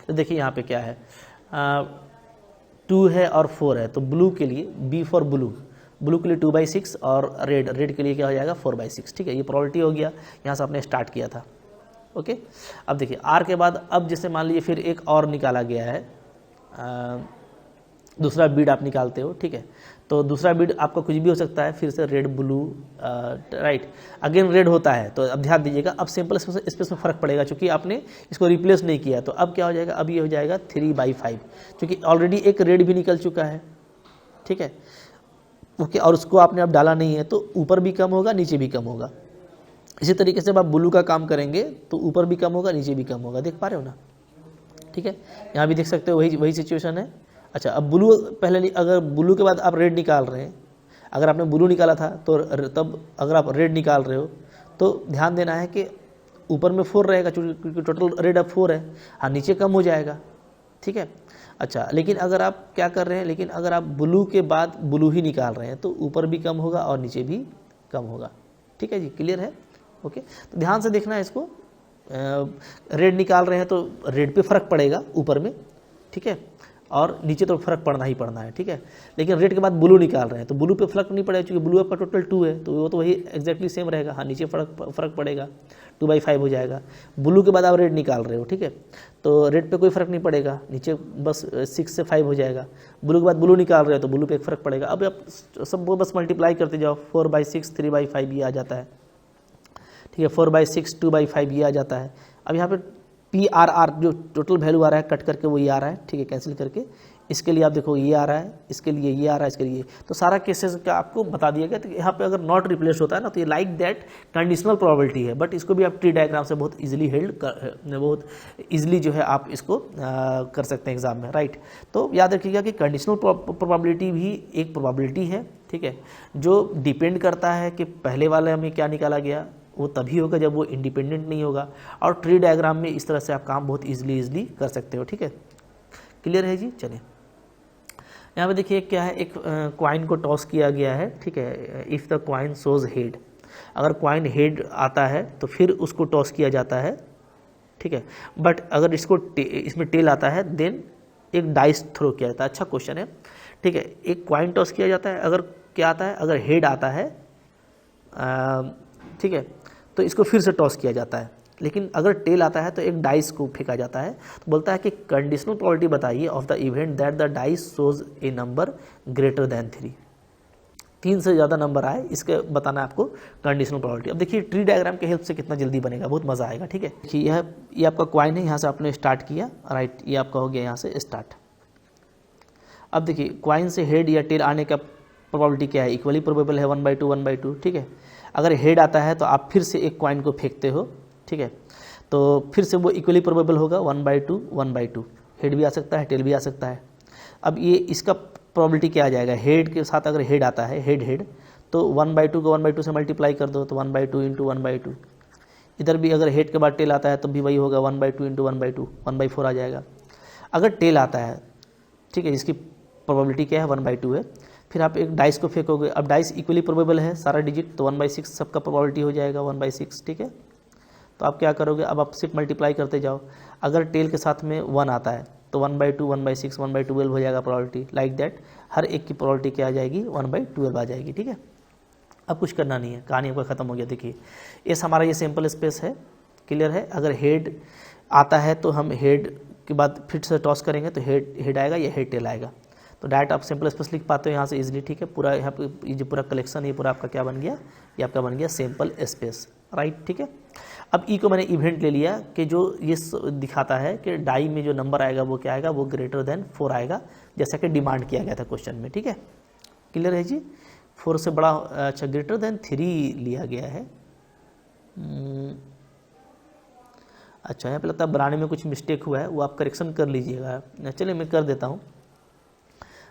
तो देखिए यहाँ पे क्या है, 2 है और 4 है, तो ब्लू के लिए बी फॉर ब्लू, ब्लू के लिए 2/6 और रेड के लिए क्या हो जाएगा 4/6, ठीक है, ये प्रोबेबिलिटी हो गया, यहाँ से आपने स्टार्ट किया था। ओके, अब देखिए आर के बाद अब जैसे मान लीजिए फिर एक और निकाला गया है, दूसरा बीड आप निकालते हो, ठीक है, तो दूसरा बीड आपका कुछ भी हो सकता है, फिर से red blue, right, again red होता है, तो अब ध्यान दीजिएगा, अब सिंपल स्पेस में फ़र्क पड़ेगा, क्योंकि आपने इसको रिप्लेस नहीं किया, तो अब क्या हो जाएगा, अब ये हो जाएगा 3/5, क्योंकि ऑलरेडी एक रेड भी निकल चुका है, ठीक है, ओके, और उसको आपने अब डाला नहीं है, तो ऊपर भी कम होगा, नीचे भी कम होगा। इसी तरीके से आप ब्लू का काम करेंगे तो ऊपर भी कम होगा, नीचे भी कम होगा, देख पा रहे हो ना, ठीक है, यहाँ भी देख सकते हो वही सिचुएशन है। अच्छा, अब ब्लू पहले, अगर ब्लू के बाद आप रेड निकाल रहे हैं, अगर आपने ब्लू निकाला था तो तब अगर आप रेड निकाल रहे हो तो ध्यान देना है कि ऊपर में 4 रहेगा, क्योंकि टोटल रेड अब 4 है, हाँ नीचे कम हो जाएगा, ठीक है। अच्छा, लेकिन अगर आप क्या कर रहे हैं, लेकिन अगर आप ब्लू के बाद ब्लू ही निकाल रहे हैं तो ऊपर भी कम होगा और नीचे भी कम होगा, ठीक है जी, क्लियर है, ओके। तो ध्यान से देखना है इसको, रेड निकाल रहे हैं तो रेड पे फ़र्क पड़ेगा ऊपर में, ठीक है, और नीचे तो फ़र्क पड़ना ही पड़ना है, ठीक है, लेकिन रेड के बाद ब्लू निकाल रहे हैं तो ब्लू पे फ़र्क नहीं पड़ेगा, क्योंकि ब्लू आपका टोटल 2 है, तो वो तो वही एग्जैक्टली सेम रहेगा, हाँ नीचे फ़र्क पड़ेगा, 2/5 हो जाएगा। ब्लू के बाद आप रेड निकाल रहे हो, ठीक है, तो रेड पे कोई फ़र्क नहीं पड़ेगा, नीचे बस 6 से 5 हो जाएगा। ब्लू के बाद ब्लू निकाल रहे हो तो ब्लू पे एक फ़र्क पड़ेगा। अब आप सब वो बस मल्टीप्लाई करते जाओ, 4/6 3/5 ये आ जाता है, ठीक है, 4/6 2/5 ये आ जाता है। अब यहाँ पे PRR जो टोटल वैल्यू आ रहा है कट करके वो ये आ रहा है, ठीक है, कैंसिल करके, इसके लिए आप देखो ये आ रहा है, इसके लिए ये आ रहा है, इसके लिए, तो सारा केसेस का आपको बता दिया गया। तो यहाँ पे अगर नॉट रिप्लेस होता है ना तो ये लाइक दैट कंडीशनल प्रोबेबिलिटी है, बट इसको भी आप ट्री डायग्राम से बहुत इजीली बहुत इजीली जो है आप इसको कर सकते हैं एग्जाम में, राइट। तो याद रखिएगा कि कंडीशनल प्रोबेबिलिटी भी एक प्रोबेबिलिटी है, ठीक है, जो डिपेंड करता है कि पहले वाले में क्या निकाला गया, वो तभी होगा जब वो इंडिपेंडेंट नहीं होगा, और ट्री डायग्राम में इस तरह से आप काम बहुत इजीली कर सकते हो, ठीक है, क्लियर है जी। चलिए यहाँ पे देखिए क्या है, एक क्वाइन को टॉस किया गया है, ठीक है, if the coin shows head, अगर क्वाइन हेड आता है तो फिर उसको टॉस किया जाता है, ठीक है, बट अगर इसमें टेल आता है देन एक डाइस थ्रो किया जाता है। अच्छा क्वेश्चन है, ठीक है, एक क्वाइन टॉस किया जाता है, अगर क्या आता है, अगर हेड आता है, ठीक है, तो इसको फिर से टॉस किया जाता है, लेकिन अगर टेल आता है तो एक डाइस को फेंका जाता है। तो बोलता है कि कंडीशनल प्रोबेबिलिटी बताइए of the event that the dice shows A number greater than 3, 3 से ज़्यादा नंबर आए, इसके बताना है आपको कंडीशनल प्रोबेबिलिटी। अब देखिए ट्री डायग्राम के हेल्प से कितना जल्दी बनेगा, बहुत मज़ा आएगा, ठीक है। देखिए ये आपका क्वाइन है, यहाँ से आपने स्टार्ट किया, राइट, ये आपका हो गया यहाँ से स्टार्ट। अब देखिए क्वाइन से हेड या टेल आने का प्रोबेबिलिटी क्या है, इक्वली प्रोबेबल है 1/2 1/2, ठीक है। अगर हेड आता है तो आप फिर से एक क्वाइन को फेंकते हो, ठीक है, तो फिर से वो इक्वली प्रोबेबल होगा 1/2 1/2, हेड भी आ सकता है, टेल भी आ सकता है। अब ये इसका प्रोबेबिलिटी क्या आ जाएगा, हेड के साथ अगर हेड आता है, हेड तो 1/2 को 1/2 से मल्टीप्लाई कर दो, तो 1/2 इंटू 1/2। इधर भी अगर हेड के बाद टेल आता है तो भी वही होगा 1/2 इंटू 1/2, 1/4 आ जाएगा। अगर टेल आता है, ठीक है, इसकी प्रोबेबिलिटी क्या है 1/2 है, फिर आप एक डाइस को फेंकोगे, अब डाइस इक्वली प्रोबेबल है सारा डिजिट, तो 1/6 सबका प्रोबेबिलिटी हो जाएगा 1/6, ठीक है। तो आप क्या करोगे, अब आप सिर्फ मल्टीप्लाई करते जाओ, अगर टेल के साथ में 1 आता है तो 1/2 1/6 1/12 हो जाएगा प्रोबेबिलिटी, लाइक दैट हर एक की प्रोबेबिलिटी क्या आ जाएगी 1/12 आ जाएगी, ठीक है। अब कुछ करना नहीं है, कहानी आपका खत्म हो गया। देखिए इस हमारा ये सैम्पल स्पेस है, क्लियर है। अगर हेड आता है तो हम हेड के बाद फिर से टॉस करेंगे तो हेड आएगा या हेड टेल आएगा, तो डायरेक्ट आप सिंपल स्पेस लिख पाते हो यहाँ से इजीली, ठीक है। पूरा यहाँ पे ये जो पूरा कलेक्शन ये पूरा आपका क्या बन गया, ये आपका बन गया सिंपल स्पेस, राइट, ठीक है। अब ई को मैंने इवेंट ले लिया कि जो ये दिखाता है कि डाई में जो नंबर आएगा वो क्या आएगा, वो ग्रेटर देन 4 आएगा, जैसा कि डिमांड किया गया था क्वेश्चन में, ठीक है, क्लियर है जी। 4 से बड़ा, अच्छा ग्रेटर देन 3 लिया गया है। अच्छा यहाँ पे लगता है बनाने में कुछ मिस्टेक हुआ है, वो आप करेक्शन कर लीजिएगा। चलिए मैं कर देता हूँ,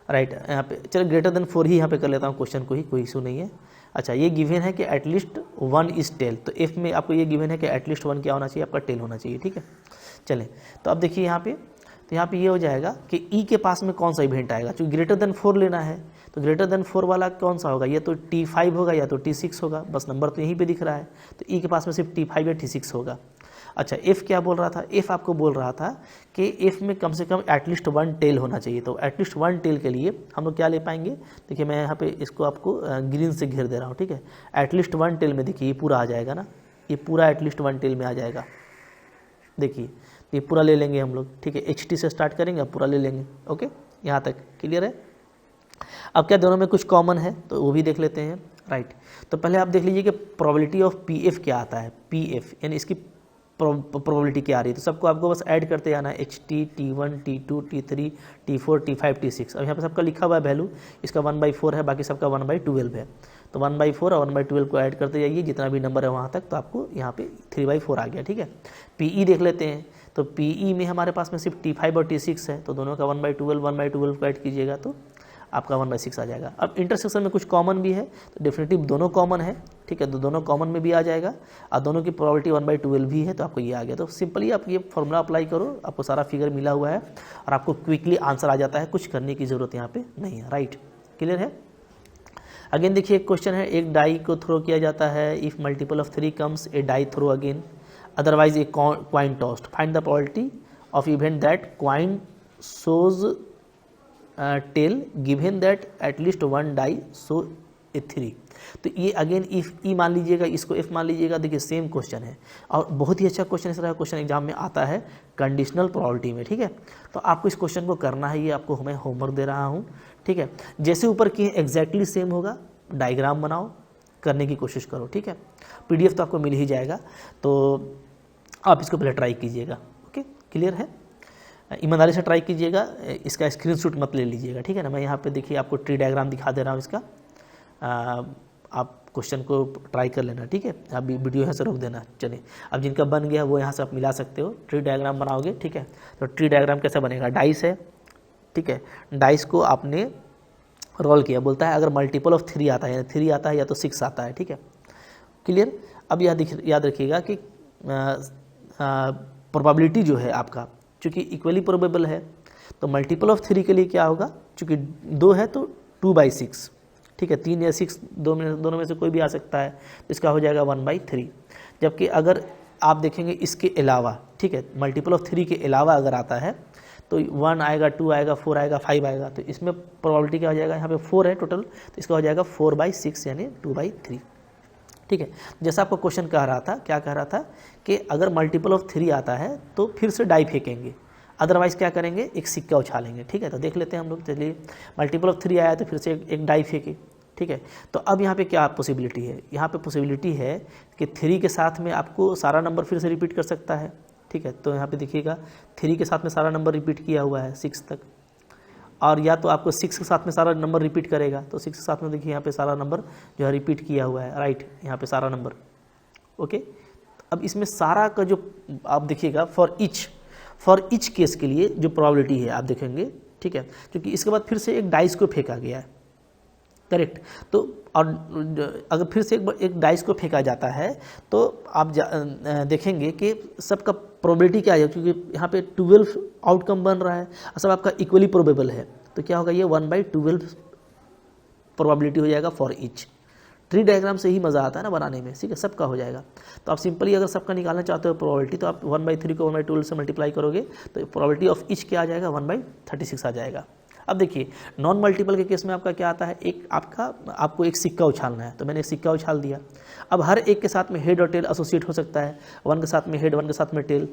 राइट। यहाँ पे चलो ग्रेटर देन 4 ही यहाँ पे कर लेता हूँ क्वेश्चन को ही, कोई इशू नहीं है। अच्छा ये गिवन है कि एटलीस्ट 1 इज टेल, तो इफ़ में आपको ये गिवन है कि एटलीस्ट 1 क्या होना चाहिए, आपका टेल होना चाहिए, ठीक है। चलें तो अब देखिए यहाँ पे तो यहाँ पे ये हो जाएगा कि ई के पास में कौन सा इवेंट आएगा, क्योंकि ग्रेटर देन 4 लेना है तो ग्रेटर देन 4 वाला कौन सा होगा, ये तो T5 होगा या तो T6 होगा, बस नंबर तो यहीं पे दिख रहा है, तो ई के पास में सिर्फ T5 या T6 होगा। अच्छा एफ़ क्या बोल रहा था, एफ़ आपको बोल रहा था कि एफ़ में कम से कम एटलीस्ट 1 टेल होना चाहिए, तो एटलीस्ट 1 टेल के लिए हम लोग क्या ले पाएंगे, देखिए मैं यहाँ पे इसको आपको ग्रीन से घेर दे रहा हूँ, ठीक है। एटलीस्ट 1 टेल में देखिए ये पूरा आ जाएगा ना, ये पूरा एटलीस्ट 1 टेल में आ जाएगा, देखिए ये पूरा ले लेंगे हम लोग, ठीक है। HT से स्टार्ट करेंगे, पूरा ले लेंगे, ओके, यहाँ तक क्लियर है। अब क्या दोनों में कुछ कॉमन है तो वो भी देख लेते हैं, राइट। तो पहले आप देख लीजिए कि प्रोबेबिलिटी ऑफ PF क्या आता है, PF यानी इसकी प्रोबेबिलिटी क्या आ रही है, तो सबको आपको बस ऐड करते जाना है, HT, T1, T2, T3, T4, T5, T6। अब यहाँ पे सबका लिखा हुआ है वैल्यू, इसका 1/4 है, बाकी सबका 1/12 है, तो 1/4 और 1/12 को ऐड करते जाइए, जितना भी नंबर है वहाँ तक, तो आपको यहाँ पे 3/4 आ गया, ठीक है। PE देख लेते हैं, तो PE में हमारे पास में सिर्फ T5 और T6 है, तो दोनों का 1/12 को ऐड कीजिएगा तो आपका 1/6 आ जाएगा। अब इंटरसेक्शन में कुछ कॉमन भी है, तो डेफिनेटिव दोनों कॉमन है, ठीक है, तो दोनों कॉमन में भी आ जाएगा, और दोनों की प्रोबेबिलिटी 1/12 भी है, तो आपको ये आ गया। तो सिंपली आप ये फॉर्मूला अप्लाई करो, आपको सारा फिगर मिला हुआ है और आपको क्विकली आंसर आ जाता है, कुछ करने की ज़रूरत यहाँ पे नहीं है, राइट, क्लियर है। अगेन देखिए एक क्वेश्चन है, एक डाई को थ्रो किया जाता है, if multiple of 3 comes a die throw again, otherwise a coin tossed, find the probability of event that coin shows tail given that at least 1 die shows a 3। तो ये अगेन इफ ई मान लीजिएगा, इसको F मान लीजिएगा, देखिए सेम क्वेश्चन है और बहुत ही अच्छा क्वेश्चन, इस तरह का क्वेश्चन एग्जाम में आता है कंडीशनल प्रोबेबिलिटी में, ठीक है। तो आपको इस क्वेश्चन को करना है, ये आपको मैं होमवर्क दे रहा हूँ, ठीक है। जैसे ऊपर किए एग्जैक्टली सेम होगा, डायग्राम बनाओ, करने की कोशिश करो, ठीक है। PDF तो आपको मिल ही जाएगा, तो आप इसको पहले ट्राई कीजिएगा, ओके, क्लियर है। ईमानदारी से ट्राई कीजिएगा, इसका स्क्रीनशॉट मत ले लीजिएगा, ठीक है ना। मैं यहाँ पे देखिए आपको ट्री डायग्राम दिखा दे रहा हूँ इसका, आप क्वेश्चन को ट्राई कर लेना, ठीक है। आप वीडियो यहाँ से रोक देना, चलिए। अब जिनका बन गया वो यहाँ से आप मिला सकते हो, ट्री डायग्राम बनाओगे, ठीक है। तो ट्री डायग्राम कैसे बनेगा, डाइस है, ठीक है, डाइस को आपने रोल किया, बोलता है अगर मल्टीपल ऑफ 3 आता है, यानी 3 आता है या तो 6 आता है, ठीक है, क्लियर। अब याद रखिएगा कि प्रोबेबिलिटी जो है आपका, चूँकि इक्वली प्रोबेबल है, तो मल्टीपल ऑफ 3 के लिए क्या होगा, चूँकि 2 है तो 2/6, ठीक है, 3 या 6 दोनों में से कोई भी आ सकता है, तो इसका हो जाएगा 1/3। जबकि अगर आप देखेंगे इसके अलावा, ठीक है, मल्टीपल ऑफ 3 के अलावा अगर आता है तो 1 आएगा, 2 आएगा, 4 आएगा, 5 आएगा, तो इसमें प्रोबेबिलिटी क्या हो जाएगा, यहाँ पे 4 है टोटल, तो इसका हो जाएगा 4/6 यानी 2/3, ठीक है। जैसा आपको क्वेश्चन कह रहा था, क्या कह रहा था कि अगर मल्टीपल ऑफ 3 आता है तो फिर से डाई फेंकेंगे, अदरवाइज क्या करेंगे, एक सिक्का उछालेंगे, ठीक है। तो देख लेते हैं हम लोग, चलिए मल्टीपल ऑफ 3 आया तो फिर से एक डाई फेंके, ठीक है। तो अब यहाँ पे क्या पॉसिबिलिटी है, यहाँ पे पॉसिबिलिटी है कि 3 के साथ में आपको सारा नंबर फिर से रिपीट कर सकता है, ठीक है। तो यहाँ पे देखिएगा 3 के साथ में सारा नंबर रिपीट किया हुआ है 6 तक, और या तो आपको 6 के साथ में सारा नंबर रिपीट करेगा, तो 6 के साथ में देखिए यहाँ पे सारा नंबर जो है रिपीट किया हुआ है, राइट, यहाँ पे सारा नंबर, ओके। अब इसमें सारा का जो आप देखिएगा फॉर इच केस के लिए जो प्रोबेबिलिटी है आप देखेंगे, ठीक है, क्योंकि इसके बाद फिर से एक डाइस को फेंका गया है, करेक्ट। तो और अगर फिर से एक डाइस को फेंका जाता है तो आप देखेंगे कि सबका प्रोबेबिलिटी क्या है, क्योंकि यहाँ पे 12 आउटकम बन रहा है और सब आपका इक्वली प्रोबेबल है, तो क्या होगा, ये 1/12 प्रोबेबिलिटी हो जाएगा फॉर इच। ट्री डायग्राम से ही मज़ा आता है ना बनाने में, ठीक है, सबका हो जाएगा। तो आप सिंपली अगर सबका निकालना चाहते हो प्रोबेबिलिटी, तो आप 1/3 को 1/12 से मल्टीप्लाई करोगे तो प्रोबेबिलिटी ऑफ इच क्या आ जाएगा, 1/36 आ जाएगा। अब देखिए नॉन मल्टीपल के केस में आपका क्या आता है, आपको एक सिक्का उछालना है, तो मैंने एक सिक्का उछाल दिया। अब हर एक के साथ में हेड और टेल एसोसिएट हो सकता है, 1 के साथ में हेड, 1 के साथ में टेल,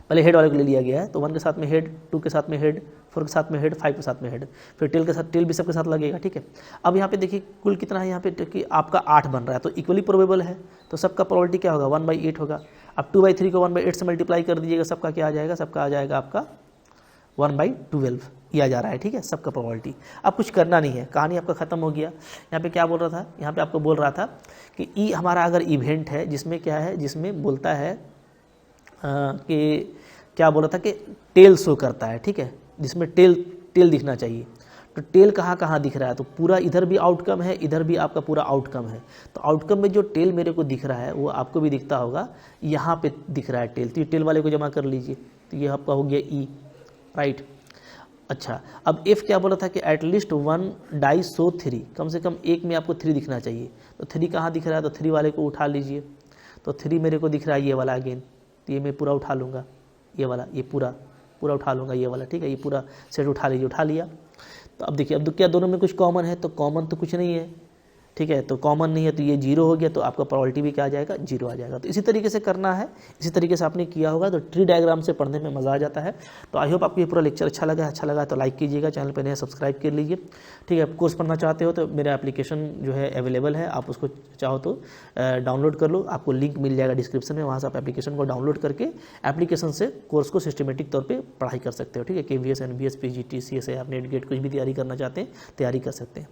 पहले हेड वाले को ले लिया गया है, तो 1 के साथ में हेड, 2 के साथ में हेड, 4 के साथ में हेड, 5 के साथ में हेड, फिर टेल के साथ, टेल भी सबके साथ लगेगा, ठीक है। अब यहाँ पे देखिए कुल कितना है, यहाँ पे कि आपका 8 बन रहा है, तो इक्वली प्रोबेबल है, तो सबका प्रोबेबिलिटी क्या होगा, 1/8 होगा। अब 2/3 को 1/8 से मल्टीप्लाई कर दीजिएगा, सबका क्या आ जाएगा, सबका आ जाएगा आपका 1/12 ये आ जा रहा है, ठीक है, सबका प्रोबेबिलिटी। अब कुछ करना नहीं है, कहानी आपका खत्म हो गया। यहाँ पे क्या बोल रहा था, यहाँ पे आपको बोल रहा था कि ई हमारा अगर इवेंट है जिसमें क्या है, जिसमें बोलता है कि क्या बोल रहा था कि टेल शो करता है, ठीक है, जिसमें टेल दिखना चाहिए, तो टेल कहाँ कहाँ दिख रहा है, तो पूरा इधर भी आउटकम है, इधर भी आपका पूरा आउटकम है, तो आउटकम में जो टेल मेरे को दिख रहा है वो आपको भी दिखता होगा, यहाँ पे दिख रहा है टेल, तो ये टेल वाले को जमा कर लीजिए, तो ये आपका हो गया ई, राइट। अच्छा, अब इफ़ क्या बोला था कि एटलीस्ट 1 डाई सो 3, कम से कम एक में आपको 3 दिखना चाहिए। तो 3 कहाँ दिख रहा है, तो 3 वाले को उठा लीजिए। तो 3 मेरे को दिख रहा है ये वाला अगेन, तो ये मैं पूरा उठा लूँगा, ये वाला, ये पूरा पूरा उठा लूँगा, ये वाला, ठीक है। ये पूरा सेट उठा लीजिए, उठा लिया। तो अब देखिए, अब क्या दोनों में कुछ कॉमन है, तो कॉमन तो कुछ नहीं है, ठीक है। तो कॉमन नहीं है तो ये 0 हो गया, तो आपका प्रोबेबिलिटी भी क्या आ जाएगा, 0 आ जाएगा। तो इसी तरीके से करना है, इसी तरीके से आपने किया होगा तो ट्री डायग्राम से पढ़ने में मज़ा आ जाता है। तो आई होप आपको ये पूरा लेक्चर अच्छा लगा तो लाइक कीजिएगा, चैनल पर नया सब्सक्राइब कर लीजिए, ठीक है। कोर्स पढ़ना चाहते हो तो मेरा एप्लीकेशन जो है अवेलेबल है, आप उसको चाहो तो डाउनलोड कर लो, आपको लिंक मिल जाएगा डिस्क्रिप्शन में, वहाँ से आप एप्लीकेशन को डाउनलोड करके एप्लीकेशन से कोर्स को सिस्टमेटिक तौर पर पढ़ाई कर सकते हो, ठीक है। KVS, NBS, PGT, CSA, आप नेट गेट कुछ भी तैयारी करना चाहते हैं तैयारी कर सकते हैं।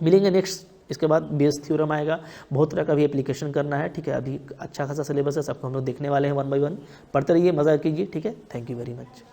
मिलेंगे नेक्स्ट, इसके बाद बेस थ्योरम आएगा, बहुत तरह का भी एप्लीकेशन करना है, ठीक है। अभी अच्छा खासा सिलेबस है, सबको हम लोग देखने वाले हैं 1 by 1, पढ़ते रहिए, मज़ा कीजिए, ठीक है। Thank you very much.